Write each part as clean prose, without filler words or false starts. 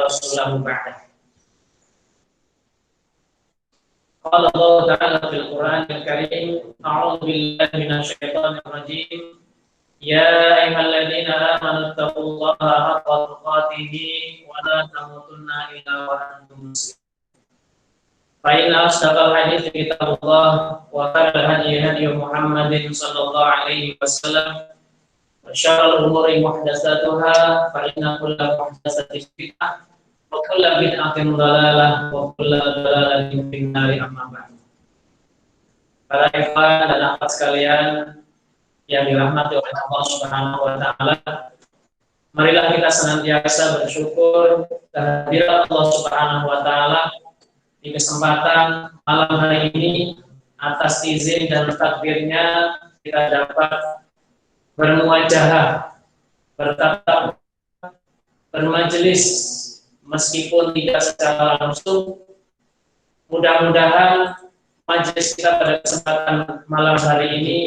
rasulahu ba'dah. Qala Allah Ta'ala fil Qur'anil Karim, a'udzu billahi minasyaitonir rajim. Ya ayyuhalladzina amanu taqullaha haqqa tuqatih wa la tamutunna illa wa antum muslimun. Fa inna asdaqal hadiits kitabullah wa khairal hadyi hadyu Muhammadin sallallahu alaihi wasallam. Wa syarrul umuri muhdatsatuha fa inna kulla muhdatsatin bid'ah wa kullu bid'atin dhalalah wa kullu dhalalatin fin nar, amma ba'd. Para ikhwan dan akhwat sekalian yang dirahmati oleh Allah Subhanahu wa taala, marilah kita senantiasa bersyukur kehadirat Allah Subhanahu wa taala di kesempatan malam hari ini. Atas izin dan takdirnya kita dapat bermuajahah, bertatap, bermajelis meskipun tidak secara langsung. Mudah-mudahan majelis kita pada kesempatan malam hari ini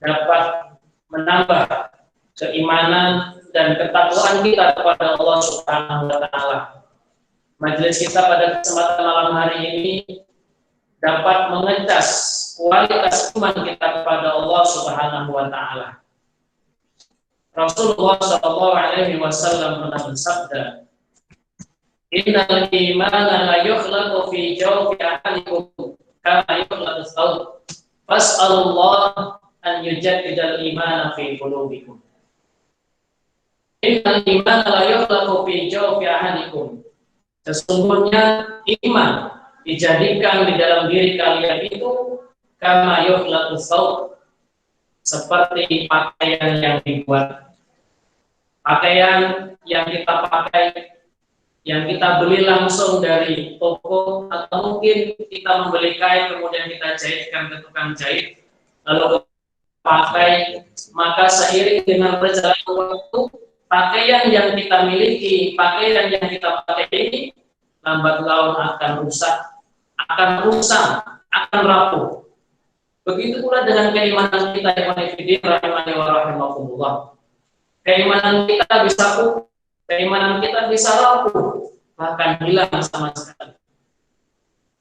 dapat menambah keimanan dan ketakwaan kita kepada Allah Subhanahu wa taala. Majelis kita pada kesempatan malam hari ini dapat mengecas kualitas iman kita kepada Allah Subhanahu wa taala. Rasulullah sallallahu alaihi wasallam pernah bersabda, "Innal imana la yukhlaqu fi jawfi ahadikum kama yukhlaqu thawb. Fas'alullah an yujaddidal imana fi qulubikum." Innal imana la yukhlaqu fi jawfi ahadikum. Sesungguhnya iman dijadikan di dalam diri kalian itu kama yukhlaqu thawb, seperti pakaian yang dibuat. Pakaian yang kita pakai, yang kita beli langsung dari toko, atau mungkin kita membeli kain kemudian kita jahitkan ke tukang jahit lalu pakai, maka seiring dengan berjalannya waktu, pakaian yang kita miliki, pakaian yang kita pakai ini lambat laun akan rusak, akan rusang, akan rapuh. Begitu pula dengan keimanan kita yang fillah rahimani wa rahimakumullah. Keimanan kita bisa pupus, keimanan kita bisa rapuh, bahkan hilang sama sekali.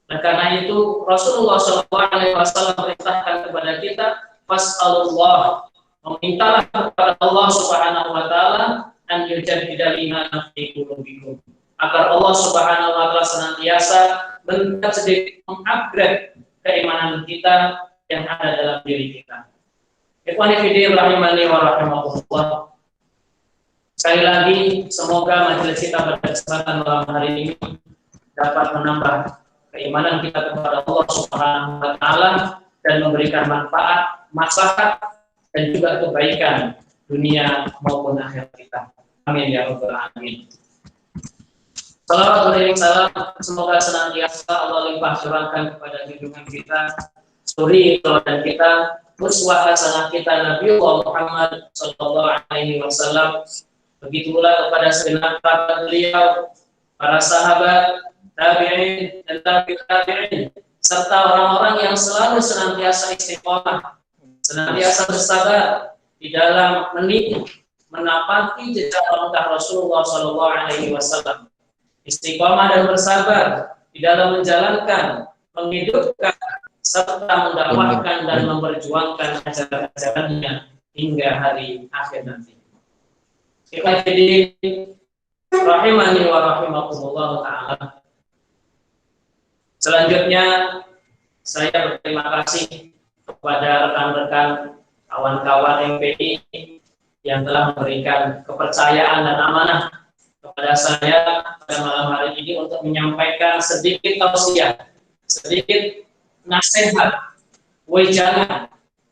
Dan karena itu Rasulullah SAW perintahkan kepada kita, fas'alullah, memintalah kepada Allah Subhanahu wa taala an yujaddidal imana fi qulubikum, agar Allah Subhanahu wa taala senantiasa mengupgrade keimanan kita yang ada dalam diri kita. Ikhwani fillah rahimani wa rahimakumullah. Sekali lagi, semoga majelis kita pada kesempatan malam hari ini dapat menambah keimanan kita kepada Allah Subhanahu wa taala dan memberikan manfaat, maslahat dan juga kebaikan dunia maupun akhirat kita. Amin ya rabbal alamin. Salawat beriring salam semoga senantiasa Allah limpah curahkan kepada junjungan kita, suri teladan kita, uswah hasanah kita Nabi Muhammad sallallahu alaihi wasallam. Begitu pula kepada segenap para beliau, para sahabat, tabi'in dan tabi'in, serta orang-orang yang selalu senantiasa istiqomah, senantiasa bersabar di dalam menapaki jejak langkah Rasulullah sallallahu alaihi wasallam. Istiqomah dan bersabar di dalam menjalankan, menghidupkan serta mendakwahkan dan memperjuangkan ajaran-ajarannya hingga hari akhir nanti. Jadi rahimani wa rahimakumullah ta'ala. Selanjutnya saya berterima kasih kepada rekan-rekan kawan-kawan MPI yang telah memberikan kepercayaan dan amanah kepada saya pada malam hari ini untuk menyampaikan sedikit tausiah, sedikit nasihat, wejangan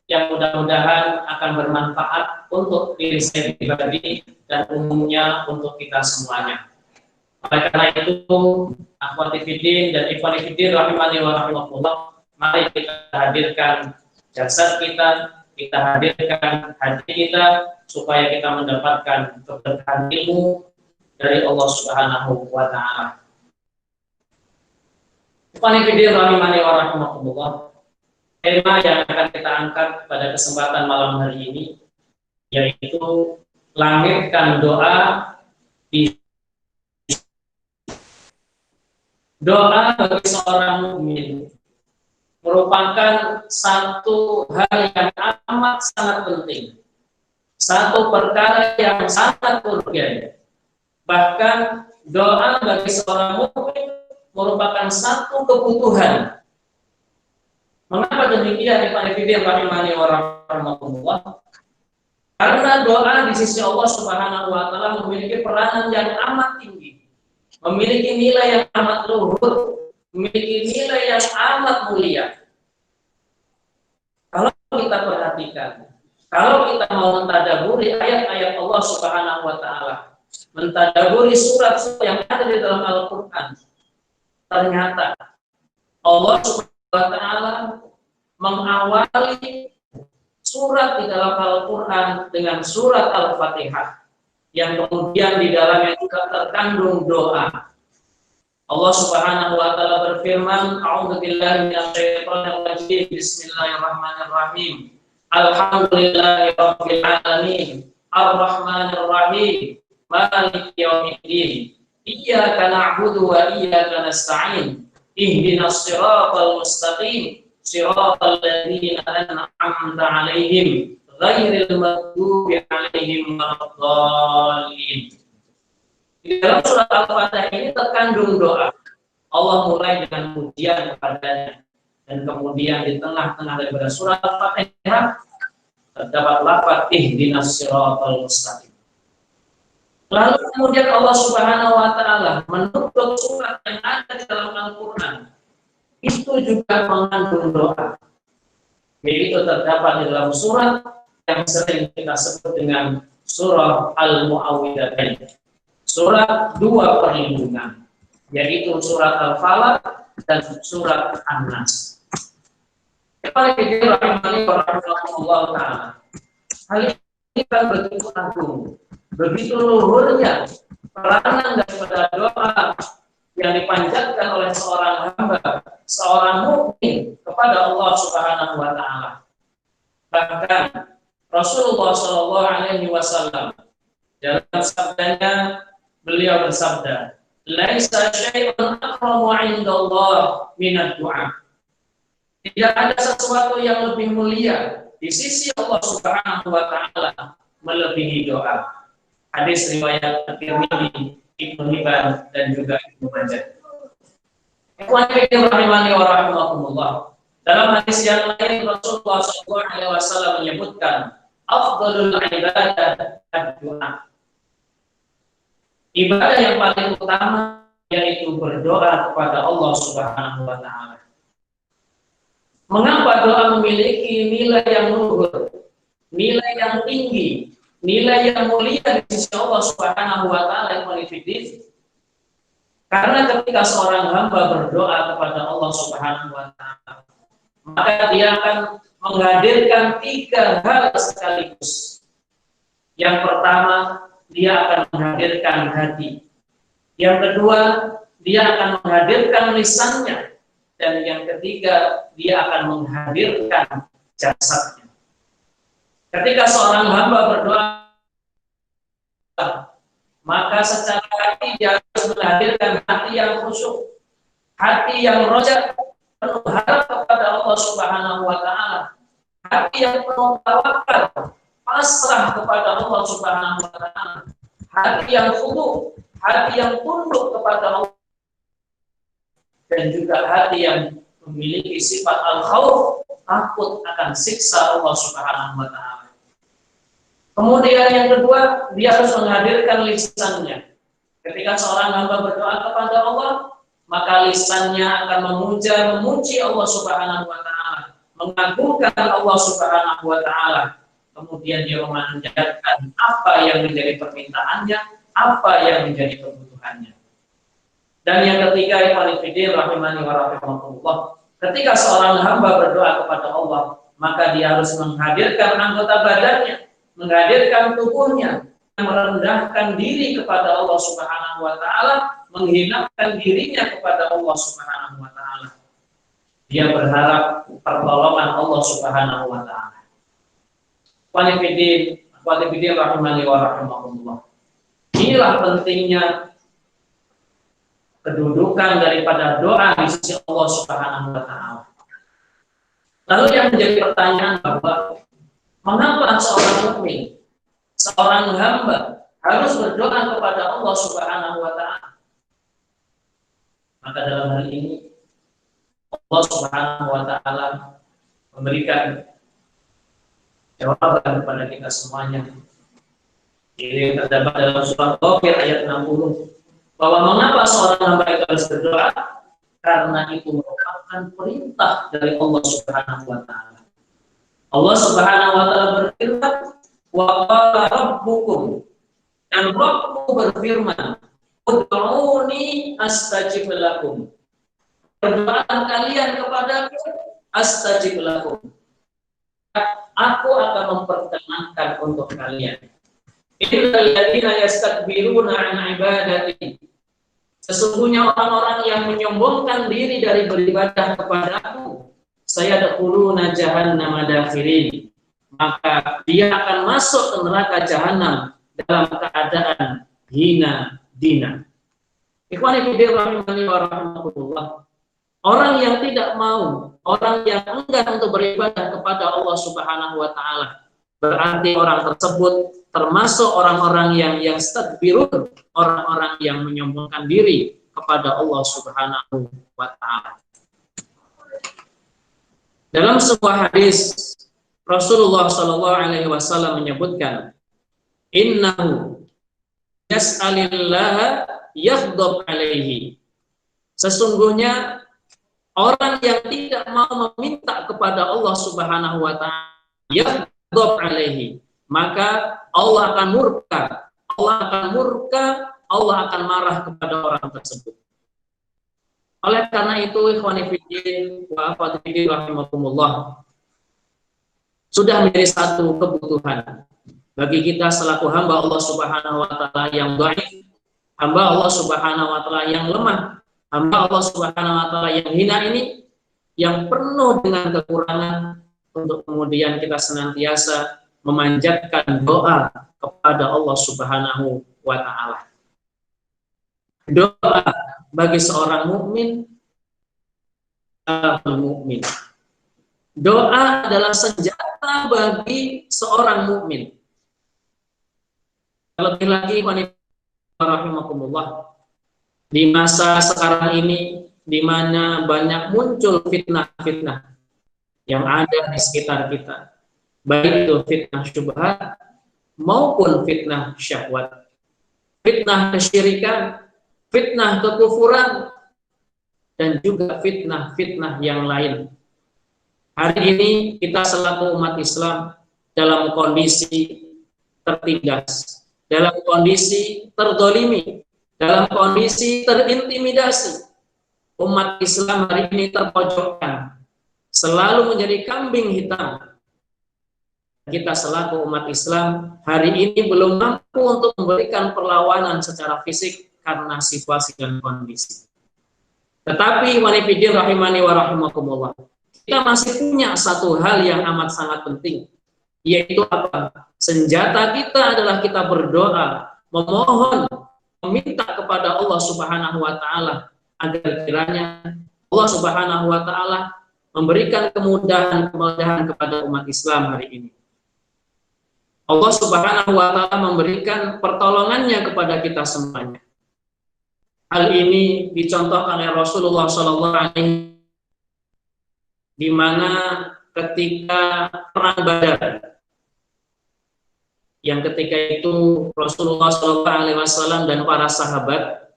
yang mudah-mudahan akan bermanfaat untuk diri saya pribadi dan umumnya untuk kita semuanya. Oleh karena itu, akhwati fiddin dan ikhwani fiddin rahimani wa rahimakumullah, mari kita hadirkan jasad kita, kita hadirkan hati kita supaya kita mendapatkan keberkahan ilmu dari Allah Subhanahu wa taala. Ikhwani fiddin rahimani wa rahimakumullah. Tema yang akan kita angkat pada kesempatan malam hari ini yaitu langitkan doa di Doa bagi seorang mukmin merupakan satu hal yang amat sangat penting, satu perkara yang sangat urgen. Bahkan doa bagi seorang mukmin merupakan satu kebutuhan. Mengapa demikian? Rahimani wa rahmatullah. Karena doa di sisi Allah Subhanahu wa taala memiliki peranan yang amat tinggi, memiliki nilai yang amat luhur, memiliki nilai yang amat mulia. Kalau kita perhatikan, kalau kita mau mentadaburi ayat-ayat Allah Subhanahu wa taala, mentadaburi surat-surat yang ada di dalam Al-Qur'an, ternyata Allah Subhanahu wa taala mengawali surat di dalam Al-Qur'an dengan surat Al-Fatihah yang kemudian di dalamnya juga terkandung doa. Allah Subhanahu wa taala berfirman, "A'udzubillahi minasyaitonir rajim. Bismillahirrahmanirrahim. Alhamdulillahirabbil alamin. Arrahmanir rahim. Maliki yaumiddin. Iyyaka na'budu wa iyyaka nasta'in. Ihdinas siratal mustaqim. Siratal ladzina an'amta 'alaihim ghairil maghdubi 'alaihim waladdallin." Di dalam surat Al-Fatihah ini terkandung doa. Allah mulai dengan pujian kepadanya, dan kemudian di tengah-tengah daripada surat Al-Fatihah terdapat lafaz ihdinas siratal mustaqim. Lalu kemudian Allah Subhanahu wa taala menutup surat yang ada di dalam Al-Qur'an itu juga mengandung doa. Yaitu terdapat di dalam surat yang sering kita sebut dengan surah Al-Mu'awwidzatain. Surat dua perlindungan, yaitu surat Al-Falaq dan surat An-Nas. Hal ini kan begitu agung, begitu luhurnya peranan daripada doa yang dipanjatkan oleh seorang hamba, seorang mukmin kepada Allah Subhanahu wa taala. Bahkan Rasulullah Shallallahu alaihi wasallam dalam sabdanya beliau bersabda, "Laisa syai'un akramu 'indallah minad du'a." Tidak ada sesuatu yang lebih mulia di sisi Allah Subhanahu wa taala melebihi doa. Hadis riwayat At-Tirmidzi, Ibnu Hibban dan juga Ibnu Majah. Rahimani wa rahimakumullah. Dalam hadis yang lain Rasulullah SAW menyebutkan afdhalul ibadah ad-du'a. Ibadah yang paling utama yaitu berdoa kepada Allah Subhanahu wa taala. Mengapa doa memiliki nilai yang luhur, nilai yang tinggi, nilai yang mulia di sisi Allah Subhanahu wa taala yang menifidif? Karena ketika seorang hamba berdoa kepada Allah Subhanahu wa taala, maka dia akan menghadirkan tiga hal sekaligus. Yang pertama, dia akan menghadirkan hati. Yang kedua, dia akan menghadirkan lisannya. Dan yang ketiga, dia akan menghadirkan jasadnya. Ketika seorang hamba berdoa, maka secara hati dia harus menghadirkan hati yang khusyuk, hati yang roja, penuh harap kepada Allah Subhanahu wa taala, hati yang penuh tawakal, pasrah kepada Allah Subhanahu wa taala, hati yang khudu, hati yang tunduk kepada Allah, dan juga hati yang memiliki sifat al-khauf, takut akan siksa Allah Subhanahu wa taala. Kemudian yang kedua, dia harus menghadirkan lisannya. Ketika seorang hamba berdoa kepada Allah, maka lisannya akan memuji Allah Subhanahu wa taala, mengagungkan Allah Subhanahu wa taala. Kemudian dia memanjatkan apa yang menjadi permintaannya, apa yang menjadi kebutuhannya. Dan yang ketiga, ikhwan fillah rahimani wa rahimakumullah, ketika seorang hamba berdoa kepada Allah, maka dia harus menghadirkan anggota badannya, menghadirkan tubuhnya, merendahkan diri kepada Allah Subhanahu wa taala, menghinakan dirinya kepada Allah Subhanahu wa taala. Dia berharap pertolongan Allah Subhanahu wa taala. Ikhwan fillah rahimani wa rahimakumullah. Inilah pentingnya kedudukan daripada doa di sisi Allah Subhanahu wa taala. Lalu yang menjadi pertanyaan bahwa mengapa seorang mukmin, seorang hamba harus berdoa kepada Allah Subhanahu wa taala? Maka dalam hal ini Allah Subhanahu wa taala memberikan jawaban kepada kita semuanya. Ini terdapat dalam surah Ghafir ayat 60 bahwa mengapa seorang hamba itu harus berdoa? Karena itu merupakan perintah dari Allah Subhanahu wa taala. Allah Subhanahu wa taala berfirman, "Wa qala rabbukum," dan Rabbku berfirman, "Ud'uni astajib lakum." Berdoakan kalian kepadaku, astajib lakum. Aku akan memperkenankan untuk kalian. Innal ladzina yastakbiruna an ibadati. Sesungguhnya orang-orang yang menyombongkan diri dari beribadah kepadaku, saya dakhuluna jahannam dakhirin. Maka dia akan masuk ke neraka jahanam dalam keadaan hina dina. Ikhwani fillah rahimani wa rahmatullah. Orang yang tidak mau, orang yang enggan untuk beribadah kepada Allah Subhanahu wa taala, berarti orang tersebut termasuk orang-orang yang yastakbirun, orang-orang yang menyombongkan diri kepada Allah Subhanahu wa taala. Dalam sebuah hadis Rasulullah sallallahu alaihi wasallam menyebutkan, "Innahu yas'alillaha yaghdab alaihi." Sesungguhnya orang yang tidak mau meminta kepada Allah Subhanahu wa taala, yaghdab alaihi, maka Allah akan murka. Allah akan murka, Allah akan marah kepada orang tersebut. Oleh karena itu, ikhwani fiddin wa akhwati rahimakumullah, sudah menjadi satu kebutuhan bagi kita selaku hamba Allah Subhanahu wa taala yang dhaif, hamba Allah Subhanahu wa taala yang lemah, hamba Allah Subhanahu wa taala yang hina ini, yang penuh dengan kekurangan, untuk kemudian kita senantiasa memanjatkan doa kepada Allah Subhanahu wa taala. Doa bagi seorang mukmin adalah mukmin. Doa adalah senjata bagi seorang mukmin. Lebih lagi, rahimakumullah, di masa sekarang ini di mana banyak muncul fitnah-fitnah yang ada di sekitar kita, baik itu fitnah syubhat maupun fitnah syahwat, fitnah kesyirikan, fitnah kekufuran, dan juga fitnah-fitnah yang lain. Hari ini kita selaku umat Islam dalam kondisi tertindas, dalam kondisi terdolimi, dalam kondisi terintimidasi. Umat Islam hari ini terpojokkan, selalu menjadi kambing hitam. Kita selaku umat Islam hari ini belum mampu untuk memberikan perlawanan secara fisik karena situasi dan kondisi. Tetapi wanifidin rahimani wa rahimakumullah, kita masih punya satu hal yang amat sangat penting, yaitu apa? Senjata kita adalah kita berdoa, memohon, meminta kepada Allah Subhanahu wa taala agar kiranya Allah Subhanahu wa taala memberikan kemudahan kepada umat Islam hari ini. Allah Subhanahu wa taala memberikan pertolongannya kepada kita semuanya. Hal ini dicontohkan oleh Rasulullah sallallahu alaihi, di mana ketika perang Badar, yang ketika itu Rasulullah sallallahu alaihi wasallam dan para sahabat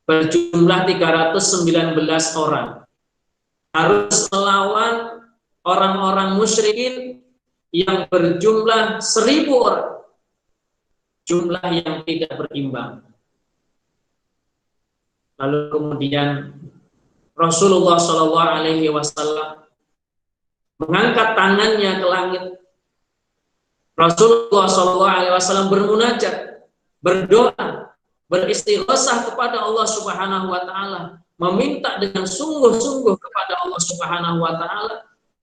berjumlah 319 orang harus melawan orang-orang musyrikin yang berjumlah 1000 orang, jumlah yang tidak berimbang. Lalu kemudian Rasulullah Shallallahu Alaihi Wasallam mengangkat tangannya ke langit. Rasulullah Shallallahu Alaihi Wasallam bermunajat, berdoa, beristighosah kepada Allah Subhanahu Wa Taala, meminta dengan sungguh-sungguh kepada Allah Subhanahu Wa Taala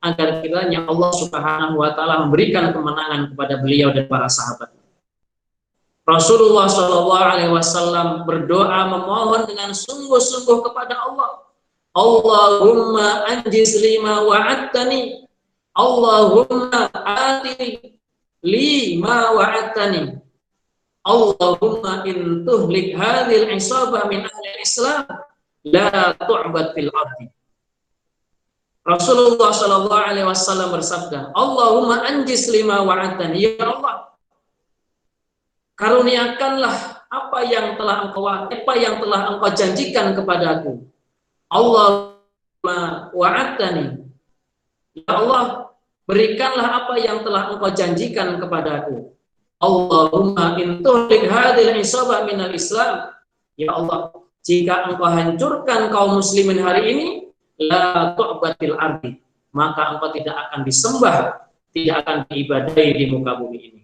agar kiranya Allah Subhanahu Wa Taala memberikan kemenangan kepada beliau dan para sahabat. Rasulullah Shallallahu Alaihi Wasallam berdoa memohon dengan sungguh-sungguh kepada Allah. Allahumma anjiz lima wa'adtani, Allahumma ati lima wa'adtani, Allahumma in tuhlik hadhil isabah min ahli Islam la tu'bad fil ardi. Rasulullah Shallallahu Alaihi Wasallam bersabda, Allahumma anjiz lima wa'adtani, ya Allah, karuniakanlah apa yang telah engkau janjikan kepadaku. Allahumma wa'adtani, ya Allah, berikanlah apa yang telah engkau janjikan kepadaku. Allahumma in tuhlik hadhil isabah minal Islam, ya Allah, jika engkau hancurkan kaum muslimin hari ini, la tu'batil ardi, maka engkau tidak akan disembah, tidak akan diibadahi di muka bumi ini.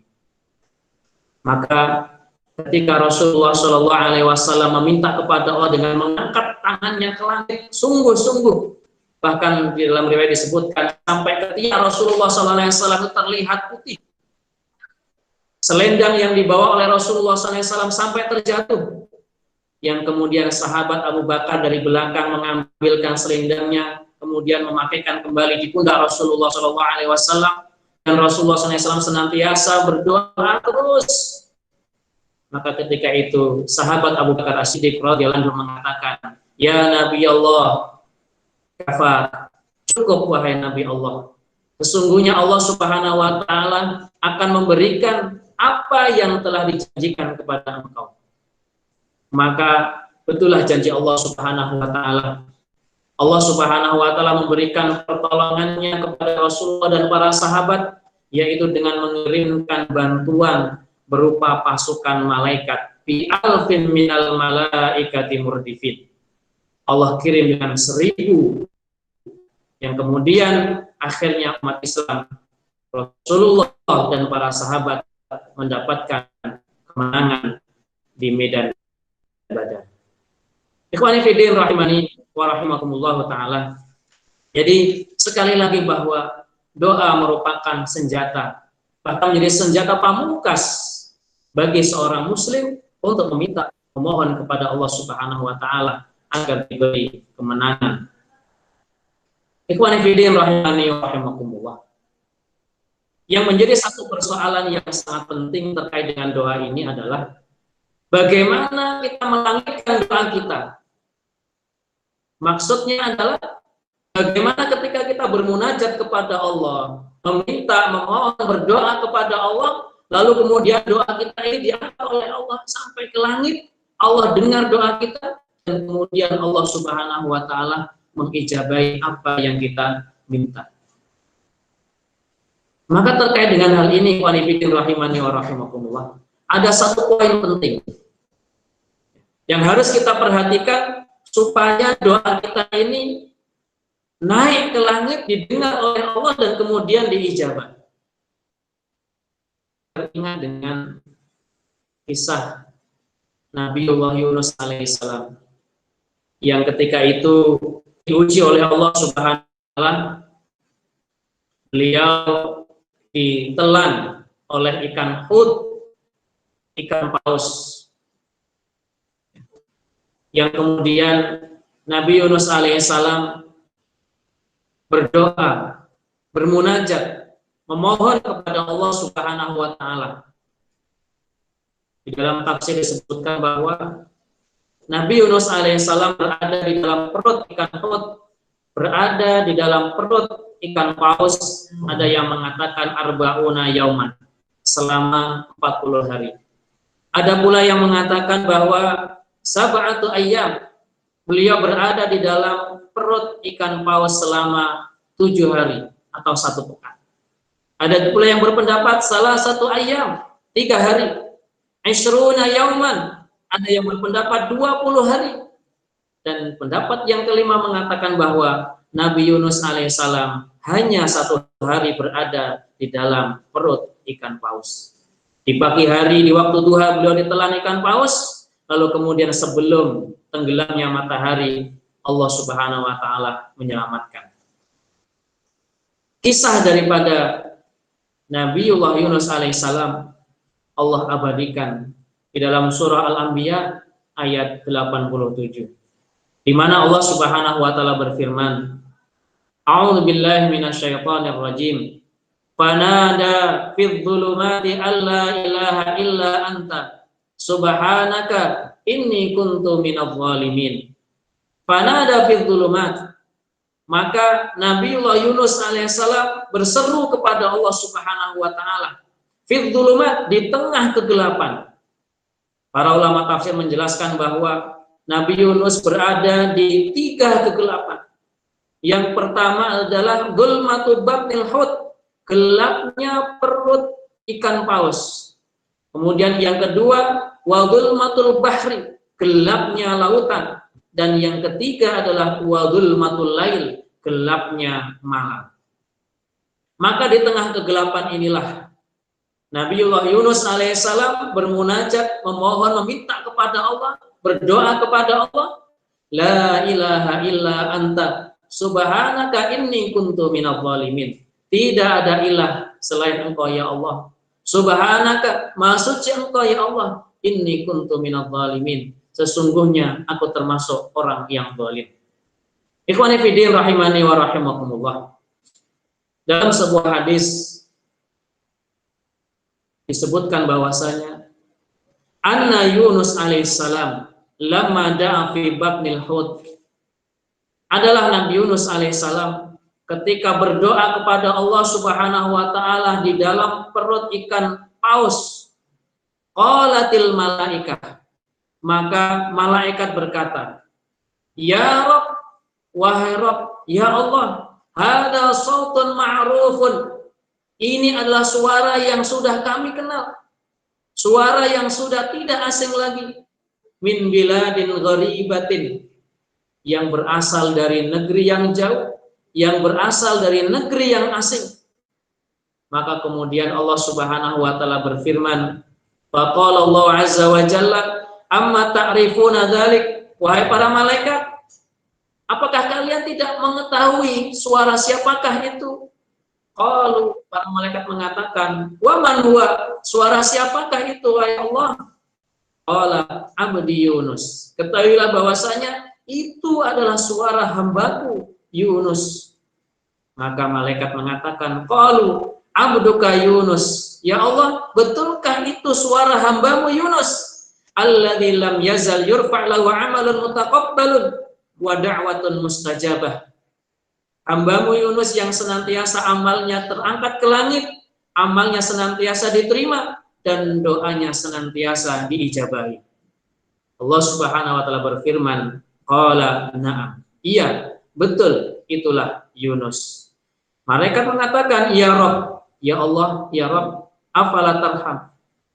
Maka ketika Rasulullah Shallallahu Alaihi Wasallam meminta kepada Allah dengan mengangkat tangannya ke langit, sungguh-sungguh, bahkan di dalam riwayat disebutkan sampai ketika Rasulullah Shallallahu Alaihi Wasallam terlihat putih, selendang yang dibawa oleh Rasulullah Shallallahu Alaihi Wasallam sampai terjatuh, yang kemudian sahabat Abu Bakar dari belakang mengambilkan selendangnya, kemudian memakaikan kembali di pundak Rasulullah Shallallahu Alaihi Wasallam. Dan Rasulullah SAW senantiasa berdoa terus. Maka ketika itu sahabat Abu Bakar As-Siddiq radhiyallahu anhu mengatakan, ya Nabi Allah, kafa, cukup wahai Nabi Allah. Sesungguhnya Allah Subhanahu Wa Taala akan memberikan apa yang telah dijanjikan kepada engkau. Maka betullah janji Allah Subhanahu Wa Taala. Allah Subhanahu Wa Taala memberikan pertolongannya kepada Rasulullah dan para sahabat, yaitu dengan mengirimkan bantuan berupa pasukan malaikat, bi alfin minal malaikati murdifin. Allah kirim dengan 1000, yang kemudian akhirnya umat Islam, Rasulullah dan para sahabat mendapatkan kemenangan di medan Badar. Ikhwani fillah rahimani wa rahimakumullah ta'ala. Jadi sekali lagi bahwa doa merupakan senjata, bahkan menjadi senjata pamungkas bagi seorang muslim untuk memohon kepada Allah Subhanahu wa taala agar diberi kemenangan. Ikhwani fillah rahimani wa rahimakumullah. Yang menjadi satu persoalan yang sangat penting terkait dengan doa ini adalah bagaimana kita melangitkan doa kita. Maksudnya adalah bagaimana ketika kita bermunajat kepada Allah, memohon, berdoa kepada Allah, lalu kemudian doa kita ini diangkat oleh Allah sampai ke langit, Allah dengar doa kita, dan kemudian Allah Subhanahu wa Ta'ala mengijabahi apa yang kita minta. Maka terkait dengan hal ini, wanifidin rahimani wa rahimakumullah, ada satu poin penting yang harus kita perhatikan supaya doa kita ini naik ke langit, didengar oleh Allah, dan kemudian diijabah. Teringat dengan kisah Nabiullah Yunus alaihissalam yang ketika itu diuji oleh Allah Subhanahu wa Ta'ala. Beliau ditelan oleh ikan hut, ikan paus, yang kemudian Nabi Yunus alaihissalam berdoa, bermunajat, memohon kepada Allah Subhanahu wa Ta'ala. Di dalam tafsir disebutkan bahwa Nabi Yunus alaihissalam berada di dalam perut ikan hut, berada di dalam perut ikan paus, ada yang mengatakan arba'una yauman, selama 40 hari. Ada pula yang mengatakan bahwa sab'atu ayyam, beliau berada di dalam perut ikan paus selama 7 hari atau 1 pekan. Ada pula yang berpendapat salah satu ayyam, 3 hari. Isruna yauman, ada yang berpendapat 20 hari. Dan pendapat yang kelima mengatakan bahwa Nabi Yunus alaihissalam hanya 1 hari berada di dalam perut ikan paus. Di pagi hari, di waktu duha, beliau ditelan ikan paus. Lalu kemudian sebelum tenggelamnya matahari, Allah Subhanahu wa Ta'ala menyelamatkan. Kisah daripada Nabiullah Yunus alaihissalam Allah abadikan di dalam surah Al-Anbiya ayat 87, di mana Allah Subhanahu wa taala berfirman, A'udzu billahi minasyaitonir rajim. Fanada fidh dhulumati alla ilaha illa anta subhanaka inni kuntu minadh dhalimin. Fanada fidh dhulumat, maka Nabiullah Yunus alaihissalam berseru kepada Allah Subhanahu wa taala. Fidh dhulumat, di tengah kegelapan. Para ulama tafsir menjelaskan bahwa Nabi Yunus berada di 3 kegelapan. Yang pertama adalah gulmatul batnil hut, gelapnya perut ikan paus. Kemudian yang kedua, wa gulmatul bahri, gelapnya lautan. Dan yang ketiga adalah wa gulmatul lail, gelapnya malam. Maka di tengah kegelapan inilah Nabiullah Yunus alaihissalam bermunajat, memohon, meminta kepada Allah, berdoa kepada Allah, la ilaha illa anta subhanaka inni kuntu minadh dhalimin. Tidak ada ilah selain Engkau ya Allah. Subhanaka, maha suci Engkau ya Allah. Inni kuntu minadh dhalimin. Sesungguhnya aku termasuk orang yang zalim. Ikhwani fiddin rahimani wa rahimakumullah. Dalam sebuah hadis disebutkan bahwasanya anna Yunus alaihissalam lamma da'a fi batnil hut, adalah Nabi Yunus alaihissalam ketika berdoa kepada Allah Subhanahu wa taala di dalam perut ikan paus. Qalatil malaikah, maka malaikat berkata, ya Rabb, wahai Rabb, ya Allah, hada sautun ma'rufun, ini adalah suara yang sudah kami kenal, suara yang sudah tidak asing lagi, min biladin gharibatin, yang berasal dari negeri yang jauh, yang berasal dari negeri yang asing. Maka kemudian Allah Subhanahu wa taala berfirman, faqala Allah azza wa jalla, amma ta'rifuna dzalik, wahai para malaikat, apakah kalian tidak mengetahui suara siapakah itu? Qalu, para malaikat mengatakan, wa man huwa, suara siapakah itu wahai Allah? Qala abdi Yunus, ketahuilah bahwasanya itu adalah suara hambaku Yunus. Maka malaikat mengatakan, qalu abduka Yunus, ya Allah, betulkah itu suara hambamu Yunus? Alladzi lam yazal yurfa' lahu 'amalun mutaqabbalun wa da'watun mustajabah. Hambamu Yunus yang senantiasa amalnya terangkat ke langit, amalnya senantiasa diterima, dan doanya senantiasa diijabahi. Allah Subhanahu wa taala berfirman, qala na'am, iya, betul, itulah Yunus. Malaikat mengatakan, ya Rabb, ya Allah, ya Rabb, afala tarham,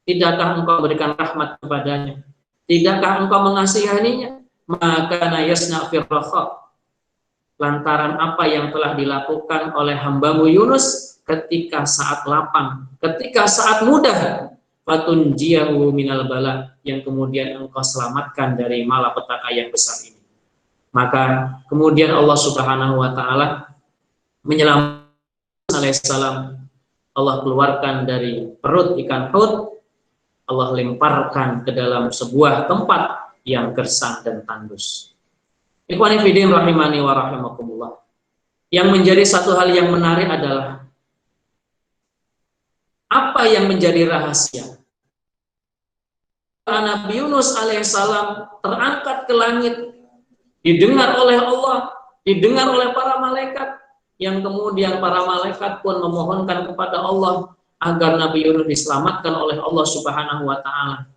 tidakkah engkau berikan rahmat kepadanya, tidakkah engkau mengasihaninya? Maka yasna fir rakha, lantaran apa yang telah dilakukan oleh hambamu Yunus ketika saat lapang, ketika saat mudah, fatunjiyahu minal bala, yang kemudian engkau selamatkan dari malapetaka yang besar ini. Maka kemudian Allah Subhanahu wa taala menyelamatkan alaihissalam. Allah keluarkan dari perut ikan hut, Allah lemparkan ke dalam sebuah tempat yang gersang dan tandus. Ikhwani fiddin rahimani wa rahimakumullah. Yang menjadi satu hal yang menarik adalah apa yang menjadi rahasia Nabi Yunus alaihissalam terangkat ke langit, didengar oleh Allah, didengar oleh para malaikat, yang kemudian para malaikat pun memohonkan kepada Allah agar Nabi Yunus diselamatkan oleh Allah Subhanahu wa taala.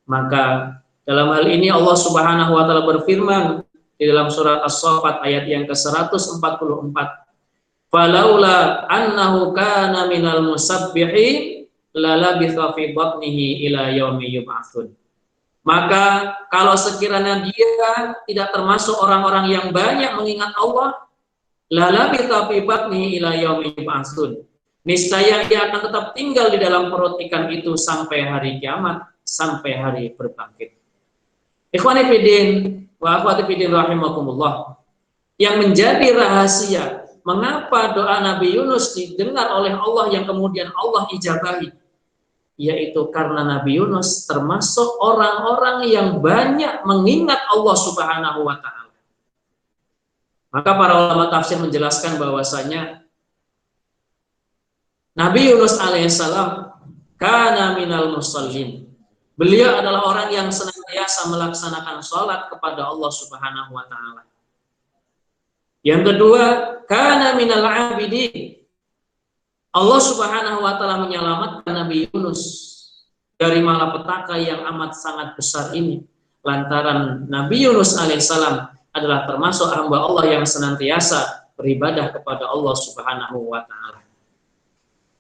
Maka dalam hal ini Allah Subhanahu wa taala berfirman di dalam surat As-Saffat ayat yang ke-144, falaula annahu kana minal musabbihin lalabitha fi batnihi ila yaumi yub'atsun. Maka kalau sekiranya dia tidak termasuk orang-orang yang banyak mengingat Allah, lalabitha fi batnihi ila yaumi yub'atsun, niscaya dia akan tetap tinggal di dalam perut ikan itu sampai hari kiamat, sampai hari berbangkit. Ikhwani fiddin wa akhwati fiddin rahimakumullah. Yang menjadi rahasia mengapa doa Nabi Yunus didengar oleh Allah yang kemudian Allah ijabahi, yaitu karena Nabi Yunus termasuk orang-orang yang banyak mengingat Allah Subhanahu wa taala. Maka para ulama tafsir menjelaskan bahwasanya Nabi Yunus alaihissalam kana minal musallin. Beliau adalah orang yang senantiasa melaksanakan sholat kepada Allah Subhanahu wa taala. Yang kedua, kana minal abidin. Allah Subhanahu wa taala menyelamatkan Nabi Yunus dari malapetaka yang amat sangat besar ini lantaran Nabi Yunus alaihissalam adalah termasuk hamba Allah yang senantiasa beribadah kepada Allah Subhanahu wa taala.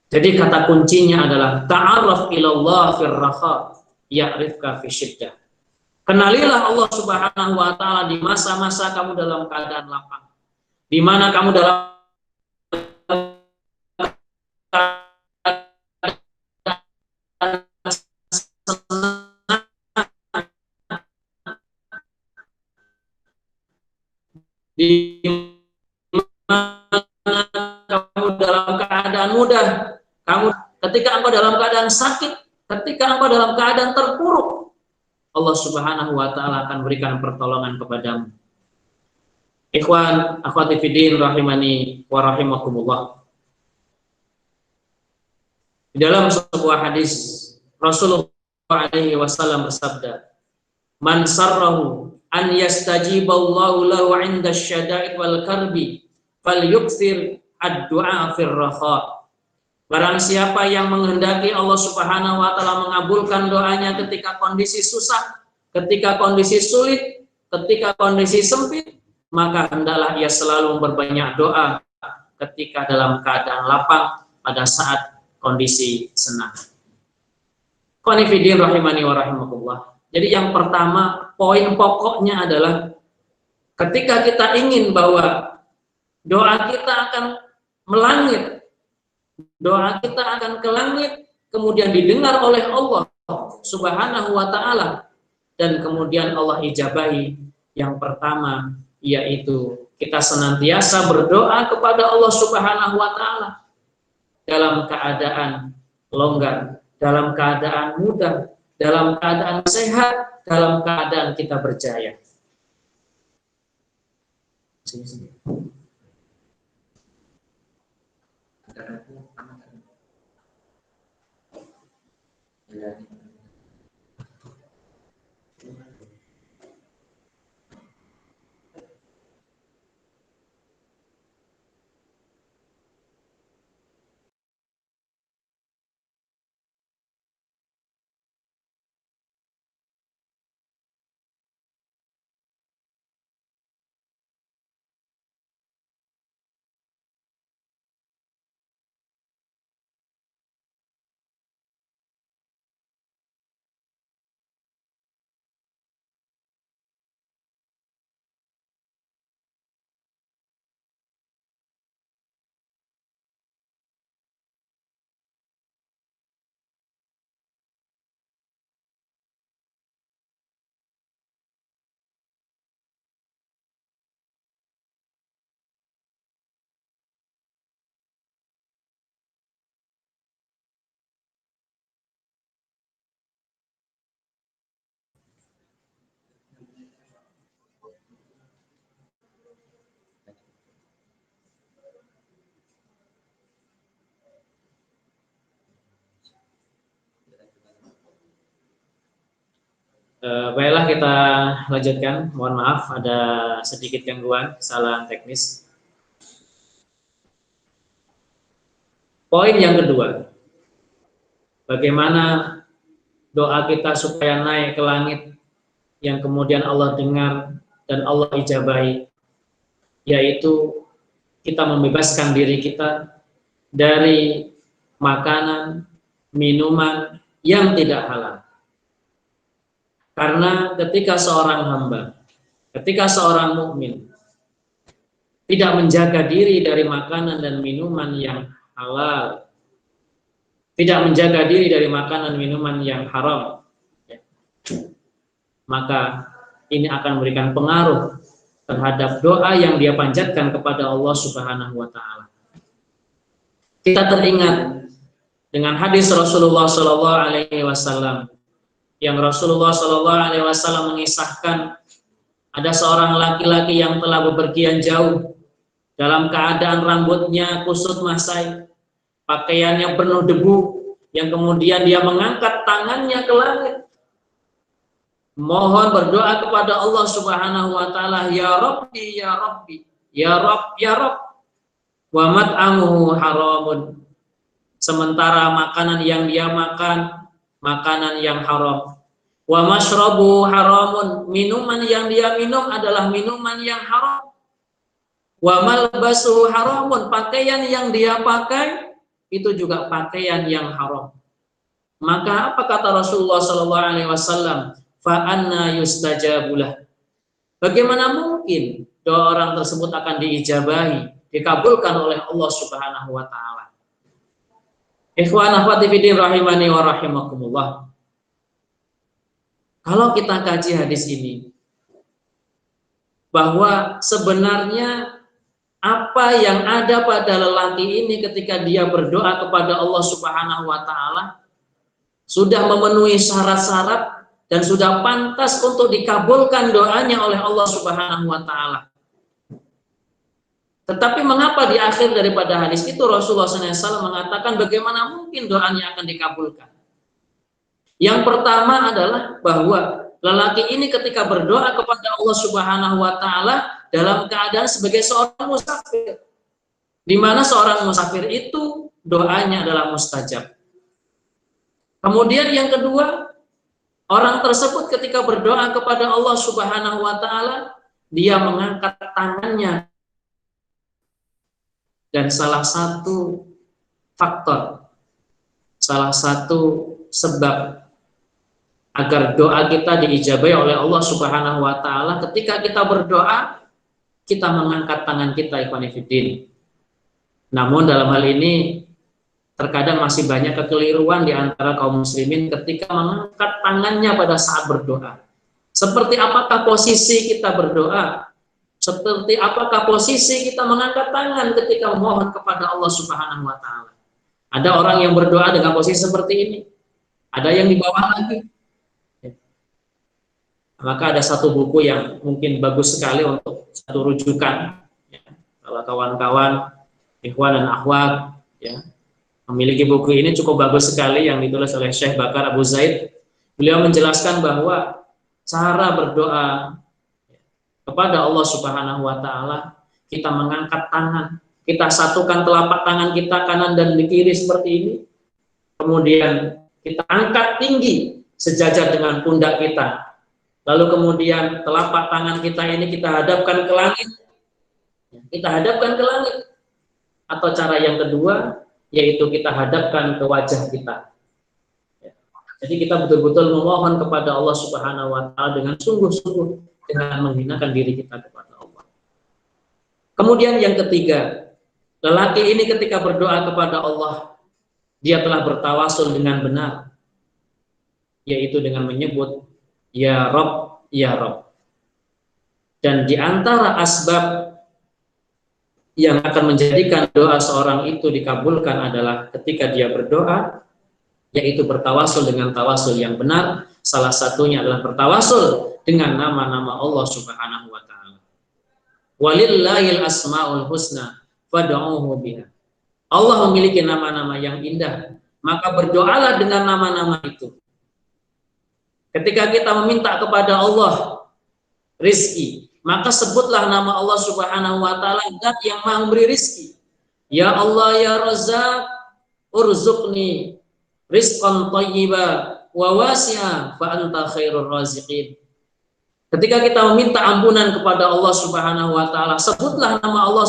Jadi kata kuncinya adalah ta'arraf ilallah fir raha ya'rifka fi syiddah. Kenalilah Allah Subhanahu wa taala di masa-masa kamu dalam keadaan lapang. Di mana kamu dalam di mana kamu dalam keadaan mudah, ketika engkau dalam keadaan sakit, ketika engkau dalam keadaan terpuruk, Allah Subhanahu wa taala akan berikan pertolongan kepadamu. Ikhwan, akhwati fiddin rahimani wa rahimakumullah. Di dalam sebuah hadis Rasulullah alaihi wasallam bersabda, "Man sarrahu an yastajiballahu lahu 'inda syada'id wal karbi falyukthir ad-du'a fir raha." Barang siapa yang menghendaki Allah Subhanahu wa taala mengabulkan doanya ketika kondisi susah, ketika kondisi sulit, ketika kondisi sempit, maka hendaklah ia selalu memperbanyak doa ketika dalam keadaan lapang pada saat kondisi senang. Qanifidin rahimani wa rahimakumullah. Jadi yang pertama, poin pokoknya adalah ketika kita ingin bahwa doa kita akan melangit, doa kita akan ke langit, kemudian didengar oleh Allah Subhanahu wa taala, dan kemudian Allah ijabahi. Yang pertama yaitu kita senantiasa berdoa kepada Allah Subhanahu wa taala dalam keadaan longgar, dalam keadaan mudah, dalam keadaan sehat, dalam keadaan kita berjaya. Baiklah, kita lanjutkan. Mohon maaf ada sedikit gangguan, kesalahan teknis. Poin yang kedua, bagaimana doa kita supaya naik ke langit yang kemudian Allah dengar dan Allah ijabahi, yaitu kita membebaskan diri kita dari makanan, minuman yang tidak halal. Karena ketika seorang hamba, ketika seorang mukmin tidak menjaga diri dari makanan dan minuman yang halal, tidak menjaga diri dari makanan minuman yang haram, maka ini akan memberikan pengaruh terhadap doa yang dia panjatkan kepada Allah Subhanahu wa taala. Kita teringat dengan hadis Rasulullah Shallallahu Alaihi Wasallam, yang Rasulullah Shallallahu Alaihi Wasallam mengisahkan ada seorang laki-laki yang telah bepergian jauh dalam keadaan rambutnya kusut masai, pakaiannya penuh debu, yang kemudian dia mengangkat tangannya ke langit, mohon berdoa kepada Allah Subhanahu wa taala, ya Rabbi, ya Rabbi, ya Rabb, ya Rabb, wa mat'amuhu haramun. Sementara makanan yang dia makan, makanan yang haram. Wa mashrabu haramun, minuman yang dia minum adalah minuman yang haram. Wa malbasuhu haramun, pakaian yang dia pakai itu juga pakaian yang haram. Maka apa kata Rasulullah sallallahu alaihi wasallam? Fa anna yustajabulah. Bagaimana mungkin doa orang tersebut akan diijabahi, dikabulkan oleh Allah Subhanahu wa taala? Ikhwan akhwati fiddin rahimani wa rahimakumullah. Kalau kita kaji hadis ini, bahwa sebenarnya apa yang ada pada lelaki ini ketika dia berdoa kepada Allah Subhanahu wa taala sudah memenuhi syarat-syarat dan sudah pantas untuk dikabulkan doanya oleh Allah Subhanahu wa taala. Tetapi mengapa di akhir daripada hadis itu Rasulullah SAW mengatakan bagaimana mungkin doanya akan dikabulkan? Yang pertama adalah bahwa lelaki ini ketika berdoa kepada Allah Subhanahu wa taala dalam keadaan sebagai seorang musafir, di mana seorang musafir itu doanya adalah mustajab. Kemudian yang kedua, orang tersebut ketika berdoa kepada Allah Subhanahu wa taala, dia mengangkat tangannya. Dan salah satu faktor, salah satu sebab agar doa kita diijabahi oleh Allah Subhanahu wa taala, ketika kita berdoa, kita mengangkat tangan kita, ikhwan fillah. Namun dalam hal ini terkadang masih banyak kekeliruan di antara kaum muslimin ketika mengangkat tangannya pada saat berdoa. Seperti apakah posisi kita berdoa? Seperti apakah posisi kita mengangkat tangan ketika memohon kepada Allah Subhanahu wa taala? Ada orang yang berdoa dengan posisi seperti ini. Ada yang di bawah lagi. Maka ada satu buku yang mungkin bagus sekali untuk satu rujukan. Kalau kawan-kawan, ikhwan dan akhwat memiliki buku ini cukup bagus sekali yang ditulis oleh Syekh Bakar Abu Zaid. Beliau menjelaskan bahwa cara berdoa kepada Allah Subhanahu wa taala, kita mengangkat tangan, kita satukan telapak tangan kita kanan dan kiri seperti ini. Kemudian kita angkat tinggi sejajar dengan pundak kita. Lalu kemudian telapak tangan kita ini kita hadapkan ke langit. Kita hadapkan ke langit. Atau cara yang kedua yaitu kita hadapkan ke wajah kita. Jadi kita betul-betul memohon kepada Allah Subhanahu wa taala dengan sungguh-sungguh, dengan menghinakan diri kita kepada Allah. Kemudian yang ketiga, lelaki ini ketika berdoa kepada Allah, dia telah bertawasul dengan benar, yaitu dengan menyebut ya Rabb, ya Rabb. Dan di antara asbab yang akan menjadikan doa seorang itu dikabulkan adalah ketika dia berdoa, yaitu bertawasul dengan tawasul yang benar. Salah satunya adalah bertawasul dengan nama-nama Allah Subhanahu wa taala. Walillahil asmaul husna fad'uuhu biha. Allah memiliki nama-nama yang indah, maka berdoalah dengan nama-nama itu. Ketika kita meminta kepada Allah rizki, maka sebutlah nama Allah Subhanahu wa taala, zat yang Maha memberi rizki. Ya Allah ya Razzaq, urzuqni rizqan thayyiba wa wasi'a fa anta khairur raziqin. Ketika kita meminta ampunan kepada Allah Subhanahu wa taala, sebutlah nama Allah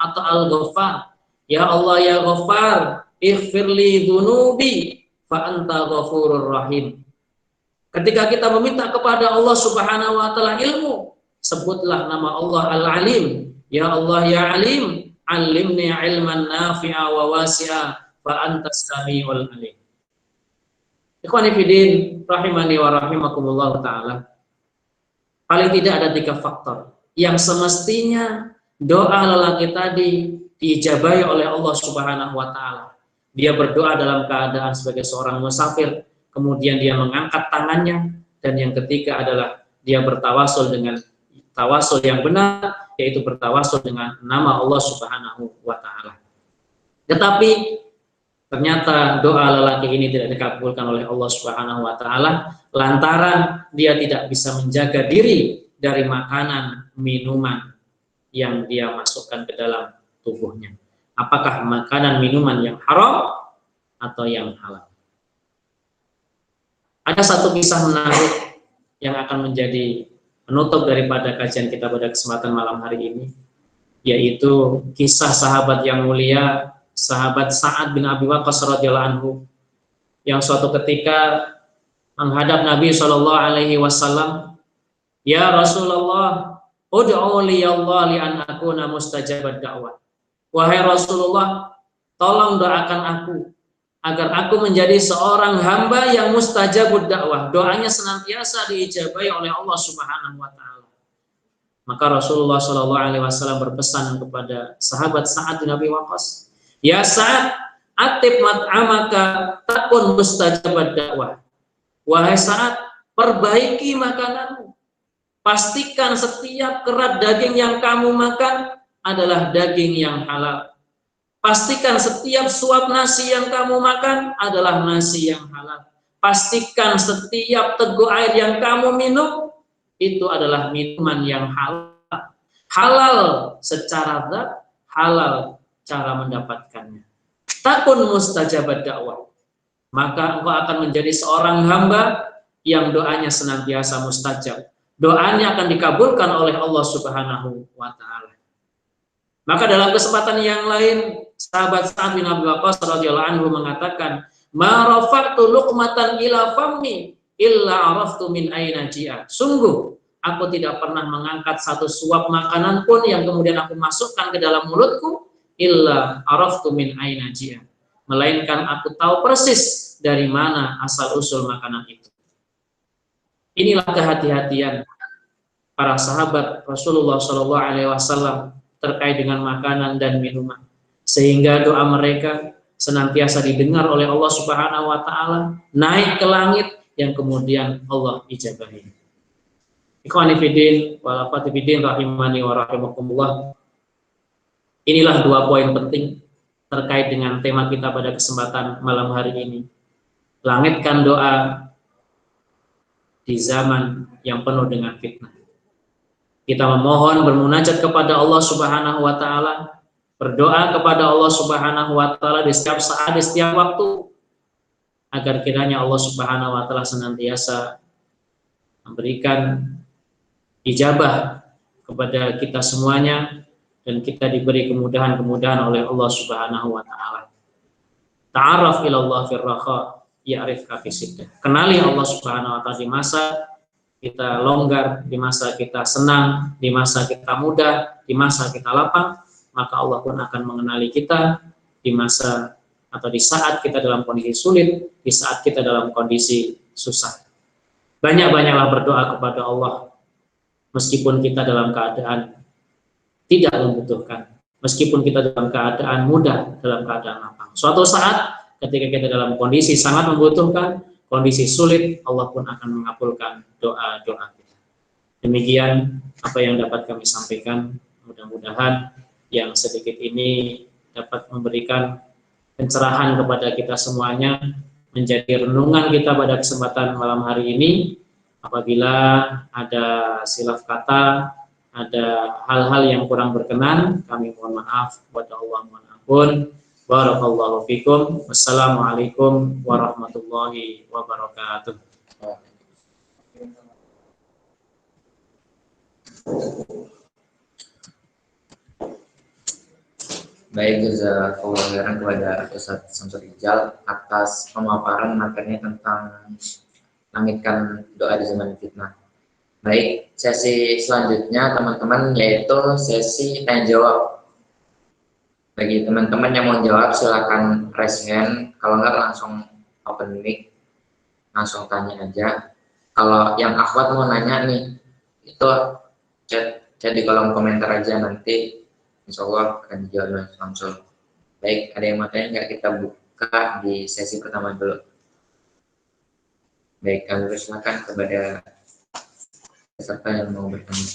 atau Al-Ghaffar. Ya Allah ya Ghaffar, ighfirli dzunubi fa anta ghafurur rahim. Ketika kita meminta kepada Allah Subhanahu wa taala ilmu, sebutlah nama Allah Al-Alim. Ya Allah ya Alim, alimni ilman nafi'a wa wasi'a fa antas samiul alim. Ikhwani fiddin rahimani wa rahimakumullah taala. Paling tidak ada 3 faktor yang semestinya doa lelaki tadi diijabahi oleh Allah Subhanahu wa taala. dia berdoa dalam keadaan sebagai seorang musafir, kemudian dia mengangkat tangannya, dan yang ketiga adalah dia bertawasul dengan tawasul yang benar, yaitu bertawasul dengan nama Allah Subhanahu wa taala. Tetapi ternyata doa lelaki ini tidak dikabulkan oleh Allah Subhanahu wa taala lantaran dia tidak bisa menjaga diri dari makanan, minuman yang dia masukkan ke dalam tubuhnya. Apakah makanan minuman yang haram atau yang halal? Ada satu kisah menarik yang akan menjadi penutup daripada kajian kita pada kesempatan malam hari ini, yaitu kisah sahabat yang mulia, sahabat Sa'ad bin Abi Waqqas radhiyallahu anhu, yang suatu ketika menghadap Nabi Shallallahu Alaihi Wasallam, ya Rasulullah, ud'u li Allah li an akuna mustajabad da'wah. Wahai Rasulullah, tolong doakan aku agar aku menjadi seorang hamba yang mustajabud dakwah, doanya senantiasa diijabahi oleh Allah Subhanahu wa taala. Maka Rasulullah Shallallahu alaihi wasallam berpesan kepada sahabat Sa'ad bin Abi Waqqas, ya Sa'ad, atib mat'amaka takun mustajabad dakwah. Wahai Sa'ad, perbaiki makananmu. Pastikan setiap kerat daging yang kamu makan adalah daging yang halal. Pastikan setiap suap nasi yang kamu makan adalah nasi yang halal. Pastikan setiap teguk air yang kamu minum itu adalah minuman yang halal. Halal secara zat, halal cara mendapatkannya. Takun mustajabat dakwah. Maka engkau akan menjadi seorang hamba yang doanya senantiasa mustajab. Doanya akan dikabulkan oleh Allah Subhanahu wa taala. Maka dalam kesempatan yang lain, sahabat Sa'ad bin Abi Waqqas radhiyallahu anhu mengatakan, "Ma rafa'tu luqmatan ila fammi illa araftu min aina ji'a." Sungguh, aku tidak pernah mengangkat satu suap makanan pun yang kemudian aku masukkan ke dalam mulutku illa araftu min aina ji'a. Melainkan aku tahu persis dari mana asal usul makanan itu. Inilah kehati-hatian para sahabat Rasulullah Shallallahu alaihi wasallam terkait dengan makanan dan minuman, sehingga doa mereka senantiasa didengar oleh Allah Subhanahu wa taala, naik ke langit yang kemudian Allah ijabahi. Ikhwani fillah wal akhwati fillah rahimani wa rahimakumullah. Inilah dua poin penting terkait dengan tema kita pada kesempatan malam hari ini. Langitkan doa di zaman yang penuh dengan fitnah. Kita memohon bermunajat kepada Allah Subhanahu wa taala, berdoa kepada Allah Subhanahu wa taala di setiap saat, di setiap waktu, agar kiranya Allah Subhanahu wa taala senantiasa memberikan ijabah kepada kita semuanya dan kita diberi kemudahan-kemudahan oleh Allah Subhanahu wa taala. Ta'arraf ila Allah fir raha ya'rifka fi siddah. Kenali Allah Subhanahu wa taala di masa kita longgar, di masa kita senang, di masa kita mudah, di masa kita lapang, maka Allah pun akan mengenali kita di masa atau di saat kita dalam kondisi sulit, di saat kita dalam kondisi susah. Banyak-banyaklah berdoa kepada Allah, meskipun kita dalam keadaan tidak membutuhkan, meskipun kita dalam keadaan mudah, dalam keadaan lapang. Suatu saat ketika kita dalam kondisi sangat membutuhkan, kondisi sulit, Allah pun akan mengabulkan doa-doa kita. Demikian apa yang dapat kami sampaikan. Mudah-mudahan yang sedikit ini dapat memberikan pencerahan kepada kita semuanya, menjadi renungan kita pada kesempatan malam hari ini. Apabila ada silaf kata, ada hal-hal yang kurang berkenan, kami mohon maaf. Allah mohon ampun. Barakallahu fikum. Wassalamualaikum warahmatullahi wabarakatuh. Baik, jazakallahu khairan kepada Ustaz Samsul Ijal atas pemaparan materinya tentang langitkan doa di zaman fitnah. Baik, sesi selanjutnya teman-teman yaitu sesi tanya jawab. Bagi teman-teman yang mau jawab silakan raise hand, kalau enggak langsung open mic, langsung tanya aja. Kalau yang akhwat mau nanya nih, itu chat di kolom komentar aja, nanti insya Allah akan dijawab oleh Samsul. Baik, ada yang mau tanya nggak? Kita buka di sesi pertama dulu. Baik, kami persilakan kepada peserta yang mau bertanya.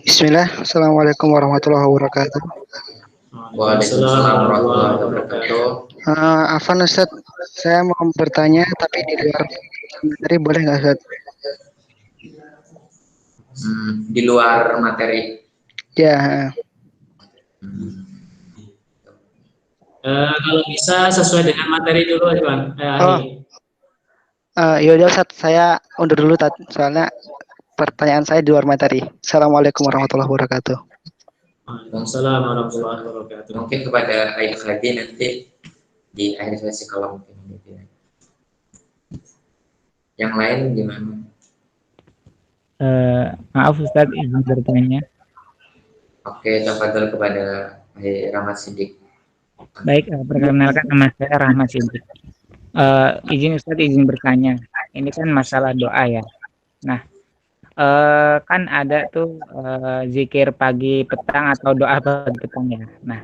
Bismillah, Assalamualaikum warahmatullahi wabarakatuh. Waalaikumsalam warahmatullahi wabarakatuh. Afan Ustaz, saya mau bertanya tapi di luar materi boleh nggak Ustaz? Di luar materi. Ya, Kalau bisa sesuai dengan materi dulu, Iwan. yaudah Ustaz, saya undur dulu soalnya pertanyaan saya di luar materi. Assalamualaikum warahmatullahi wabarakatuh. Waalaikumsalam warahmatullahi wabarakatuh. Mungkin kepada Ayah Khadi nanti di akhir sesi kalau mungkin gitu ya. Yang lain gimana? Maaf Ustadz, izin bertanya. Oke, tafadhol kepada Rahmat Siddiq. Baik, perkenalkan nama saya Rahmat Siddiq. Izin Ustadz, izin bertanya. Ini kan masalah doa ya. Nah, kan ada tuh zikir pagi petang atau doa pagi petang ya. Nah,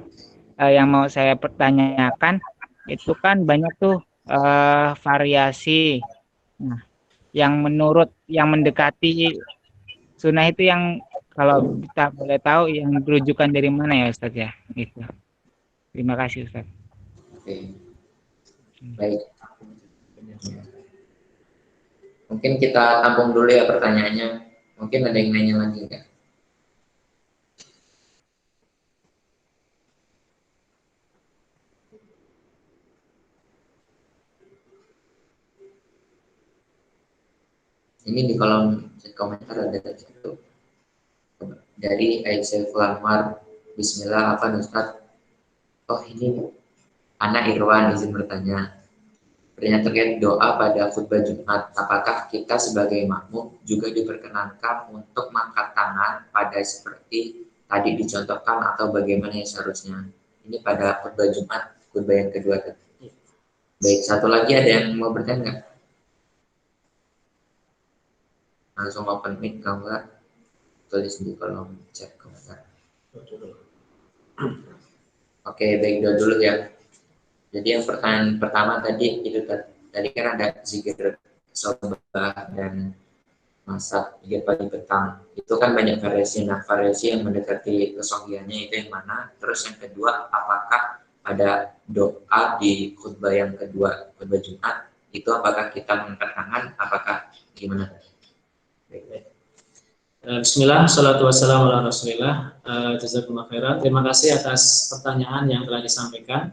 yang mau saya pertanyakan itu kan banyak tuh variasi. Nah, yang mendekati sunnah itu yang kalau kita boleh tahu yang rujukan dari mana ya Ustadz ya? Gitu. Terima kasih Ustadz. Oke. Baik. Mungkin kita tampung dulu ya pertanyaannya. Mungkin ada yang nanya lagi nggak? Ini di kolom komentar ada satu dari Aisyah Lamar. Bismillah, apa Ustaz? Oh ini anak Irwan izin bertanya. Pertanyaan terkait doa pada khutbah Jumat. Apakah kita sebagai makmum juga diperkenankan untuk mengangkat tangan pada seperti tadi dicontohkan atau bagaimana yang seharusnya? Ini pada khutbah Jumat, khutbah yang kedua. Baik, satu lagi ada yang mau bertanya nggak? Langsung open mic kalau nggak tulis di kolom chat komentar. Oke, baik dulu ya. Jadi yang pertanyaan pertama tadi itu tadi kan ada zikir sobah dan masak zikir pagi petang. Itu kan banyak variasi. Nah, variasi yang mendekati kesohihannya itu yang mana? Terus yang kedua, apakah ada doa di khutbah yang kedua, khutbah Jumat, itu apakah kita mengangkat tangan? Apakah gimana? Bismillah, salatu wassalamu ala rasulillah. Jazakumullah khairan. Terima kasih atas pertanyaan yang telah disampaikan.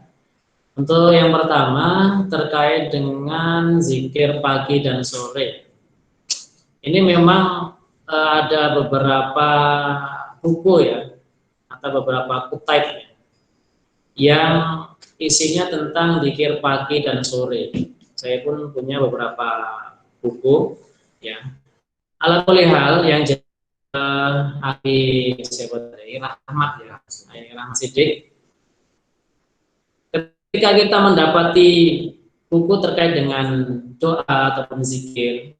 Untuk yang pertama terkait dengan zikir pagi dan sore. Ini memang ada beberapa buku ya atau beberapa kutaib ya, yang isinya tentang zikir pagi dan sore. Saya pun punya beberapa buku ya. Ala kulli hal yang Abi Rahmat ya, Rahmat Siddiq. Ketika kita mendapati buku terkait dengan doa ataupun zikir,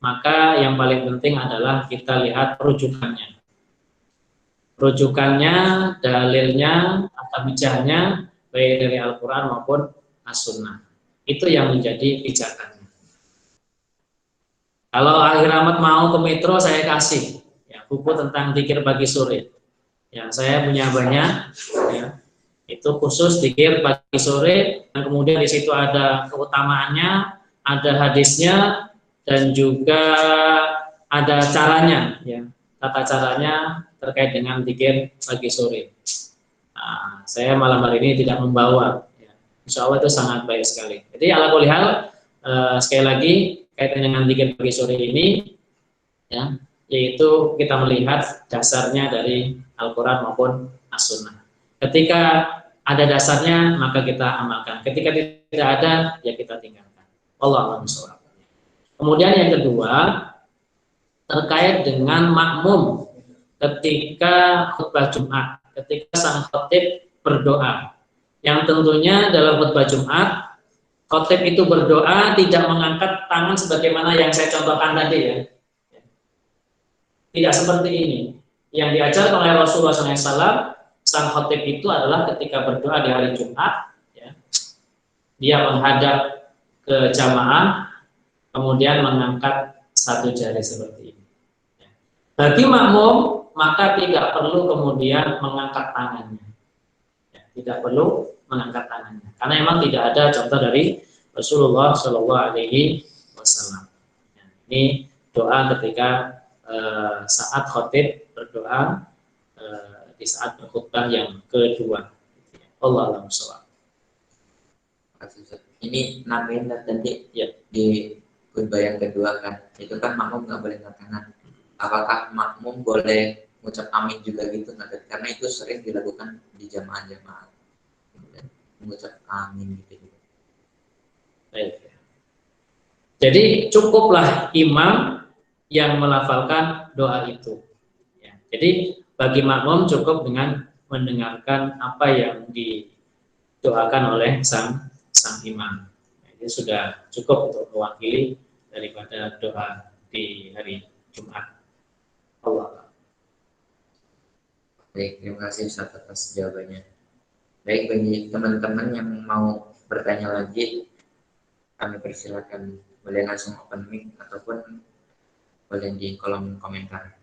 maka yang paling penting adalah kita lihat rujukannya. Rujukannya, dalilnya, atau bijahnya, baik dari Al-Quran maupun As-Sunnah. Itu yang menjadi pijakannya. Kalau Akhir Rahmat mau ke Metro, saya kasih ya, buku tentang zikir pagi sore. Ya, saya punya banyak ya. Itu khusus zikir pagi sore, dan kemudian di situ ada keutamaannya, ada hadisnya, dan juga ada caranya, ya, tata caranya terkait dengan zikir pagi sore. Nah, saya malam hari ini tidak membawa, ya. Insya Allah itu sangat baik sekali. Jadi ala kulli hal, sekali lagi kaitan dengan zikir pagi sore ini, ya, yaitu kita melihat dasarnya dari Al-Quran maupun As-Sunnah. Ketika ada dasarnya, maka kita amalkan. Ketika tidak ada, ya kita tinggalkan. Wallahu a'lam bishawab. Kemudian yang kedua, terkait dengan makmum ketika khutbah Jumat, ketika sang khatib berdoa. yang tentunya dalam khutbah Jumat khotib itu berdoa tidak mengangkat tangan sebagaimana yang saya contohkan tadi ya. Tidak seperti ini. Yang diajarkan oleh Rasulullah SAW, sang khotib itu adalah ketika berdoa di hari Jumat, ya, dia menghadap ke jamaah, kemudian mengangkat satu jari seperti ini. Bagi makmum, maka tidak perlu kemudian mengangkat tangannya. Ya, tidak perlu mengangkat tangannya, karena memang tidak ada contoh dari Rasulullah Shallallahu Alaihi Wasallam. Ini doa ketika saat khotib berdoa di saat berkhutbah yang kedua. Allah alam shawab. Ini nambahin tadi Ya. Di khutbah yang kedua kan, itu kan makmum nggak boleh angkat tangan. Apakah makmum boleh mengucap amin juga gitu? Karena itu sering dilakukan di jamaah-jamaah, mengucap amin gitu. Baik. Jadi cukuplah imam yang melafalkan doa itu. Ya. Jadi bagi makmum cukup dengan mendengarkan apa yang didoakan oleh sang imam. Itu sudah cukup untuk mewakili daripada doa di hari Jumat. Allah. Baik, terima kasih Ustaz atas jawabannya. Baik, bagi teman-teman yang mau bertanya lagi, kami persilakan, boleh langsung open mic ataupun boleh di kolom komentar.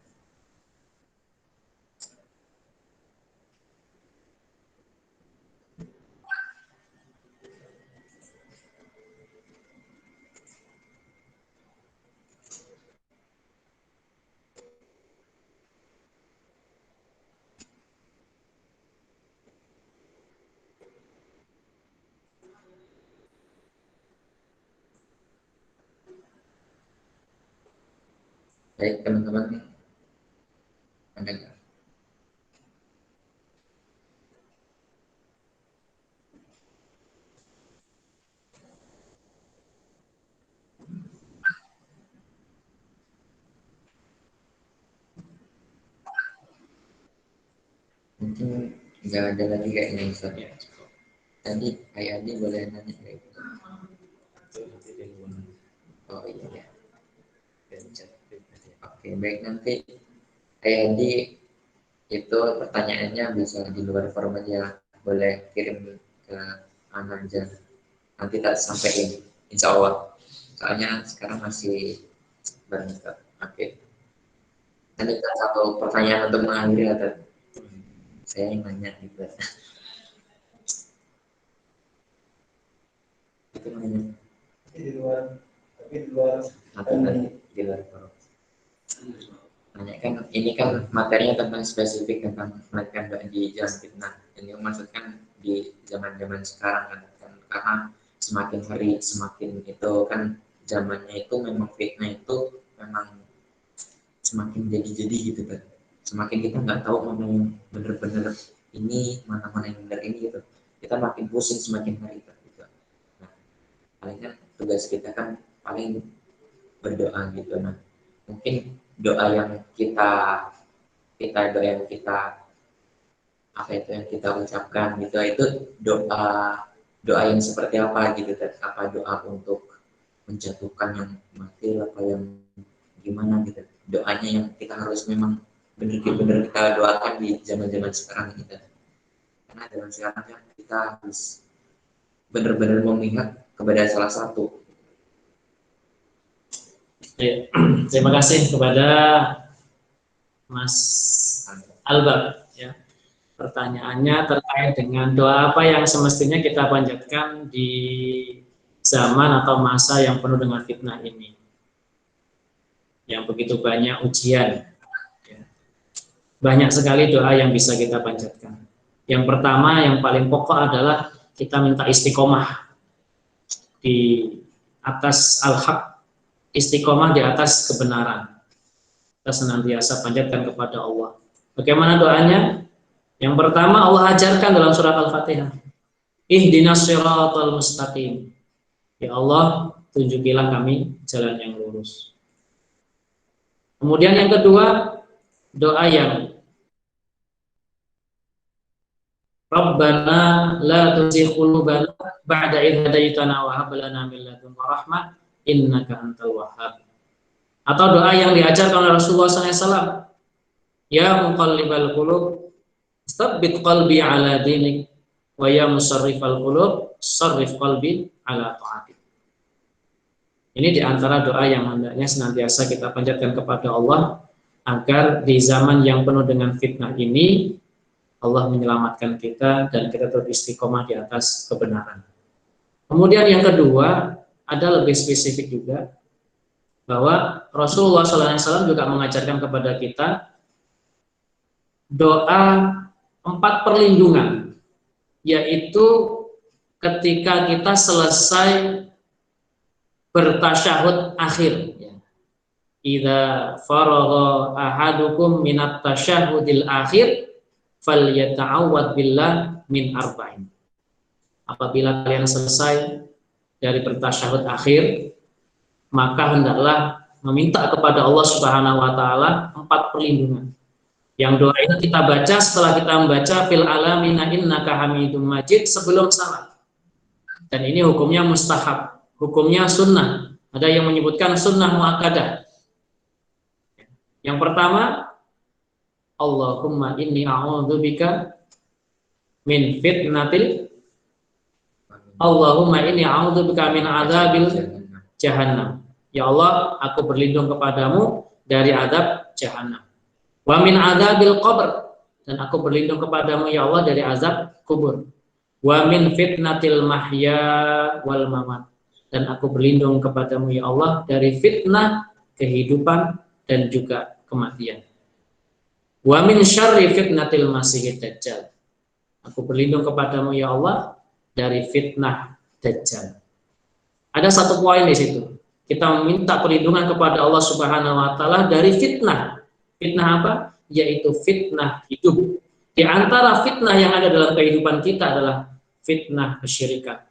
Baik, teman-teman, ada nggak? Mungkin nggak ada lagi kayaknya Ustaz. Ya. Tadi Ayah Adi boleh nanya kayak gitu. Oh iya ya. Oke, baik, nanti Ayah Adi itu pertanyaannya bisa di luar forum aja, boleh kirim ke mana aja, nanti tak sampaikan insya Allah, soalnya sekarang masih bareng Ustaz. Oke, nanti satu pertanyaan untuk mengakhiri atau saya yang nanya gitu. Itu nanya di luar, tapi di luar atau di luar forum. Nanya kan ini kan materinya tentang spesifik tentang menaikkan doa di zaman fitnah. Ini maksudkan di zaman-zaman sekarang kan, karena semakin hari semakin itu kan zamannya itu memang fitnah itu memang semakin jadi gitu kan. Semakin kita nggak tahu mana yang benar-benar ini, mana yang benar ini gitu. Kita makin pusing semakin hari gitu. Nah, paling kan tugas kita kan paling berdoa gitu. Nah, mungkin doa yang kita apa itu yang kita ucapkan gitu, itu doa yang seperti apa gitu, apa doa untuk menjatuhkan yang mati, apa yang gimana gitu, doanya yang kita harus memang benar-benar kita doakan di zaman-zaman sekarang gitu. Karena zaman sekarang kan kita harus benar-benar memihak kepada salah satu. Ya. Terima kasih kepada Mas Albert. Ya. Pertanyaannya terkait dengan doa apa yang semestinya kita panjatkan di zaman atau masa yang penuh dengan fitnah ini, yang begitu banyak ujian. Ya. Banyak sekali doa yang bisa kita panjatkan. Yang pertama, yang paling pokok adalah kita minta istiqomah di atas al-haq, istiqomah di atas kebenaran. Kita senantiasa panjatkan kepada Allah. Bagaimana doanya? Yang pertama, Allah ajarkan dalam surat Al-Fatihah, ihdinas siratal mustaqim. Ya Allah, tunjukilah kami jalan yang lurus. Kemudian yang kedua, doa yang Rabbana la tuzigh qulubana ba'da idh hadaitana wa hab lana min ladunka rahmah innaka antal wahhab. Atau doa yang diajarkan oleh Rasulullah SAW, ya muqallibal qulub tsabbit qalbi ala dinik wa ya musarrifal qulub sarrif qalbi ala ta'atik. Ini diantara doa yang hendaknya senantiasa kita panjatkan kepada Allah agar di zaman yang penuh dengan fitnah ini Allah menyelamatkan kita dan kita tetap istiqomah di atas kebenaran. Kemudian yang kedua, ada lebih spesifik juga bahwa Rasulullah SAW juga mengajarkan kepada kita doa 4 perlindungan, yaitu ketika kita selesai bertasyahud akhir. Idza faragha ahadukum minat tasyahudil akhir falyata'awwad billah min arba'in. Apabila kalian selesai dari bertasyahud akhir, maka hendaklah meminta kepada Allah Subhanahu wa taala 4 perlindungan. Yang doa itu kita baca setelah kita membaca fil alamina innaka hamidum majid sebelum salat. Dan ini hukumnya mustahab, hukumnya sunnah. Ada yang menyebutkan sunnah muakkadah. Yang pertama, Allahumma inni a'udzubika min fitnatil Allahumma inni a'udzubika min adzabil jahannam. Ya Allah, aku berlindung kepadamu dari azab jahannam. Wa min adzabil qabr, dan aku berlindung kepadamu ya Allah dari azab kubur. Wa min fitnatil mahya wal mamat, dan aku berlindung kepadamu ya Allah dari fitnah kehidupan dan juga kematian. Wa min syarri fitnatil masihid dajjal, aku berlindung kepadamu ya Allah dari fitnah dajjal. Ada satu poin di situ. Kita meminta perlindungan kepada Allah Subhanahu wa taala dari fitnah. Fitnah apa? Yaitu fitnah hidup. Di antara fitnah yang ada dalam kehidupan kita adalah fitnah kesyirikan,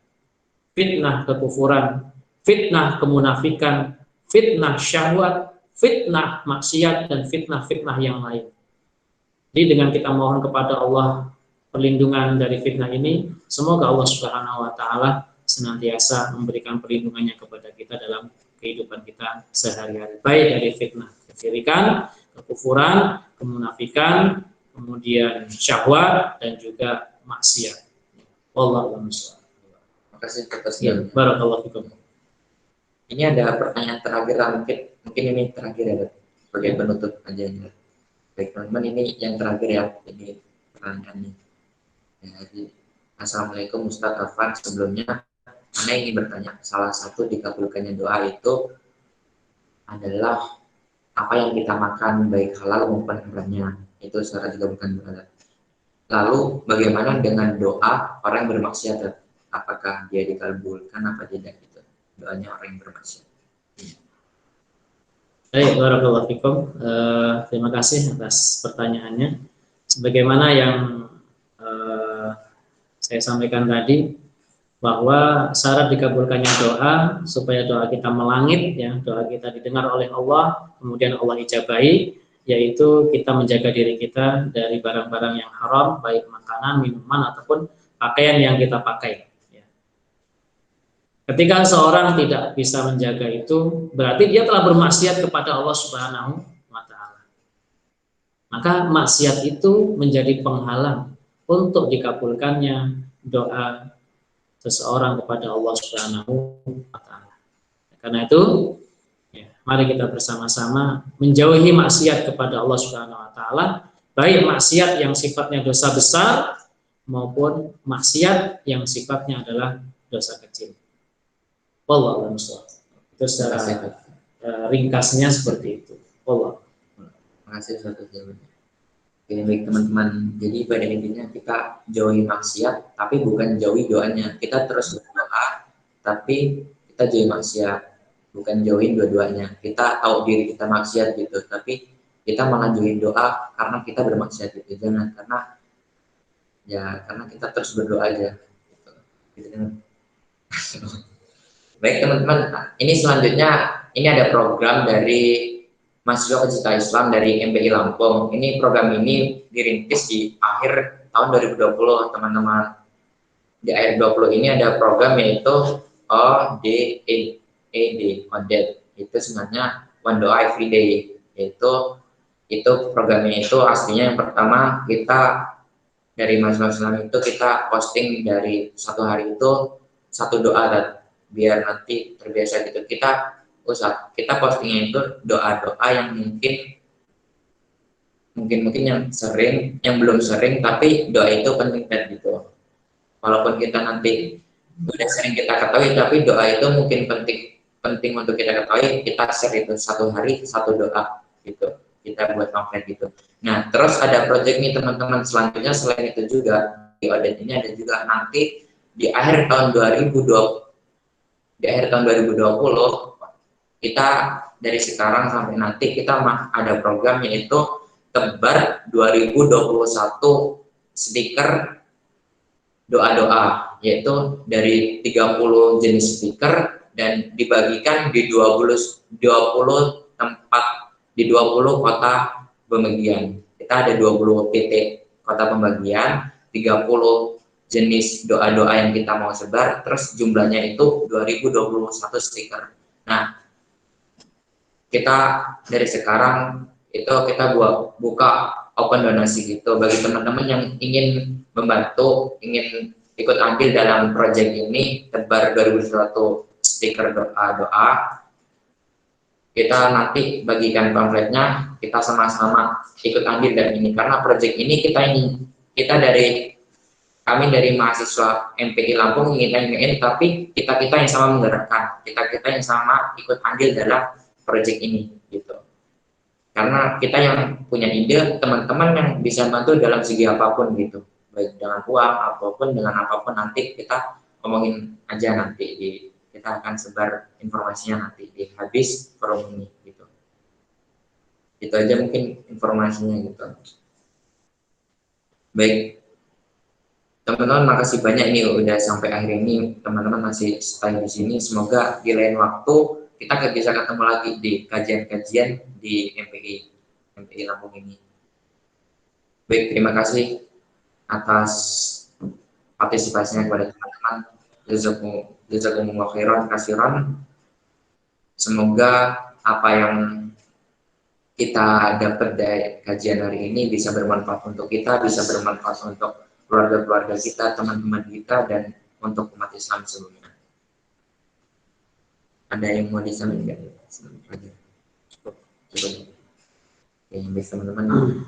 fitnah kekufuran, fitnah kemunafikan, fitnah syahwat, fitnah maksiat, dan fitnah-fitnah yang lain. Jadi dengan kita mohon kepada Allah perlindungan dari fitnah ini, semoga Allah Subhanahu wa taala senantiasa memberikan perlindungannya kepada kita dalam kehidupan kita sehari-hari, baik dari fitnah kesyirikan, kekufuran, kemunafikan, kemudian syahwat, dan juga maksiat. Wallahu a'lam. Terima kasih atas Ya, barakallahu fikum. Ini ada pertanyaan terakhir lah, mungkin ini terakhir ya, sebagai penutup aja ya. Baik teman-teman, ini yang terakhir ya, jadi pertanyaannya. Ya, jadi, Assalamualaikum Ustaz Afan, sebelumnya Ana ingin bertanya, salah satu dikabulkannya doa itu adalah apa yang kita makan, baik halal maupun haramnya, itu secara dikabulkan doa. Lalu bagaimana dengan doa orang yang bermaksiat? Apakah dia dikabulkan apa tidak gitu? Doanya orang yang bermaksiat. Baik, barakallahu fikum. Terima kasih atas pertanyaannya. Sebagaimana yang saya sampaikan tadi, bahwa syarat dikabulkannya doa supaya doa kita melangit, ya, doa kita didengar oleh Allah, kemudian Allah ijabahi, yaitu kita menjaga diri kita dari barang-barang yang haram, baik makanan, minuman, ataupun pakaian yang kita pakai. Ketika seorang tidak bisa menjaga itu, berarti dia telah bermaksiat kepada Allah Subhanahu wa taala. Maka maksiat itu menjadi penghalang untuk dikabulkannya doa seseorang kepada Allah Subhanahu wa taala. Karena itu, ya, mari kita bersama-sama menjauhi maksiat kepada Allah Subhanahu wa taala, baik maksiat yang sifatnya dosa besar maupun maksiat yang sifatnya adalah dosa kecil. Wallahu a'lam bishawab. Itu secara ringkasnya seperti itu. Wallahu. Terima kasih Ustaz jawabannya. Oke, baik teman-teman. Jadi pada intinya kita jauhi maksiat, tapi bukan jauhi doanya. Kita terus berdoa, tapi kita jauhi maksiat, bukan jauhin dua-duanya. Kita tahu diri kita maksiat gitu, tapi kita malah jauhin doa karena kita bermaksiat gitu. Jangan, karena kita terus berdoa aja. Gitu. Baik teman-teman, ini selanjutnya ini ada program dari Mahasiswa Pecinta Islam dari MPI Lampung. Ini program ini dirintis di akhir tahun 2020 teman-teman. Di akhir 20 ini ada program yaitu ODED, itu sebenarnya One Doa Every Day, itu programnya itu aslinya yang pertama kita dari mahasiswa Islam itu kita posting dari satu hari itu satu doa, dan biar nanti terbiasa gitu kita postingnya itu doa-doa yang mungkin yang sering, yang belum sering, tapi doa itu penting kan gitu. Walaupun kita nanti udah sering kita ketahui, tapi doa itu mungkin penting untuk kita ketahui. Kita share itu satu hari satu doa gitu, kita buat pamflet gitu. Nah, terus ada project nih teman-teman, selanjutnya selain itu juga di audit ini ada juga nanti di akhir tahun 2020 kita dari sekarang sampai nanti kita ada program yaitu tebar 2021 stiker doa-doa, yaitu dari 30 jenis stiker dan dibagikan di 20 tempat, di 20 kota pembagian. Kita ada 20 titik kota pembagian, 30 jenis doa-doa yang kita mau sebar, terus jumlahnya itu 2021 stiker. Nah, kita dari sekarang itu kita buka open donasi gitu bagi teman-teman yang ingin membantu, ingin ikut andil dalam proyek ini tebar 2021 stiker doa-doa. Kita nanti bagikan pamfletnya, kita sama-sama ikut andil dalam ini karena proyek ini kami dari mahasiswa MPI Lampung ingin, tapi kita yang sama menggerakkan, kita yang sama ikut andil dalam proyek ini gitu. Karena kita yang punya ide, teman-teman yang bisa bantu dalam segi apapun gitu, baik dengan uang apapun, dengan apapun nanti kita ngomongin aja nanti kita akan sebar informasinya nanti di habis forum ini gitu. Itu aja mungkin informasinya gitu. Baik, teman-teman makasih banyak ini udah sampai akhir ini, teman-teman masih stay di sini. Semoga di lain waktu kita bisa ketemu lagi di kajian-kajian di MPI Lampung ini. Baik, terima kasih atas partisipasinya kepada teman-teman. Jazakumullah khairan kasiran. Semoga apa yang kita dapat dari kajian hari ini bisa bermanfaat untuk kita, bisa bermanfaat untuk keluarga-keluarga kita, teman-teman kita, dan untuk umat Islam seluruhnya. Ada yang mau disampaikan? Cukup. Oke, baik teman-teman.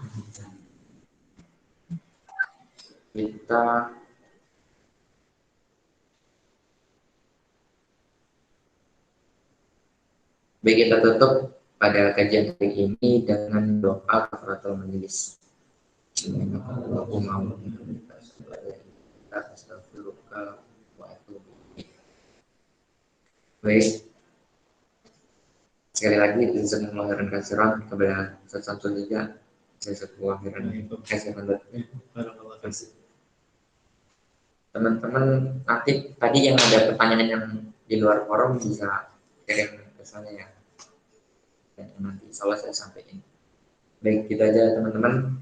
Kita tutup pada kajian hari ini dengan doa kafaratul majelis. Baik. Sekali lagi jazakumullah khairan katsiran kepada Ustaz Samsul juga. Jazakumullah khairan katsiran. Teman-teman nanti tadi yang ada pertanyaan yang di luar forum bisa kirim ke saya ya. Dan nanti insya Allah saya sampaikan. Baik, gitu aja teman-teman.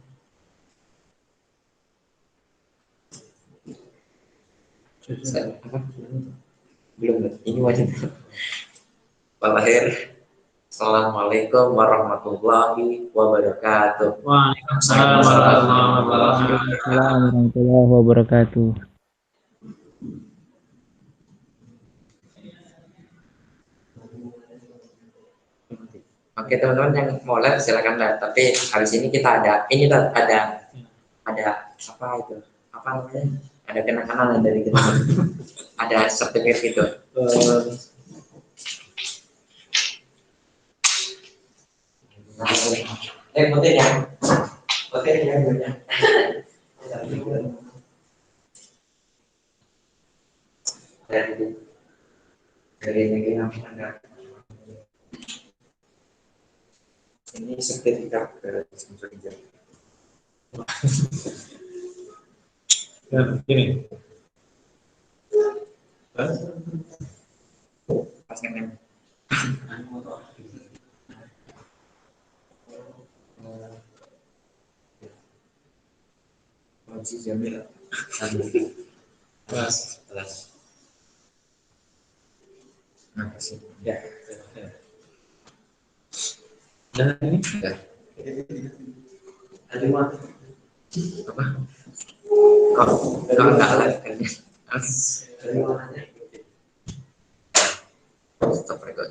Belum, ini wajib. Walahir. Assalamualaikum warahmatullahi wabarakatuh. Waalaikumsalam warahmatullahi wabarakatuh. Oke teman-teman yang mau live silakan live. Tapi habis ini kita ada apa itu? Apa namanya? Ada kenang-kenangan dari kita. Ada sertifikat itu. Putihnya banyak. Dari negeri ada. Ini sertifikat dari Samsul Ijal. Ini. Pas ngemen. kunci jamil kelas. Nah, kasih. Ya. Dan ini Ya. ada mana? Apa? Kalau enggak live kayaknya. Dari mananya? Stop record.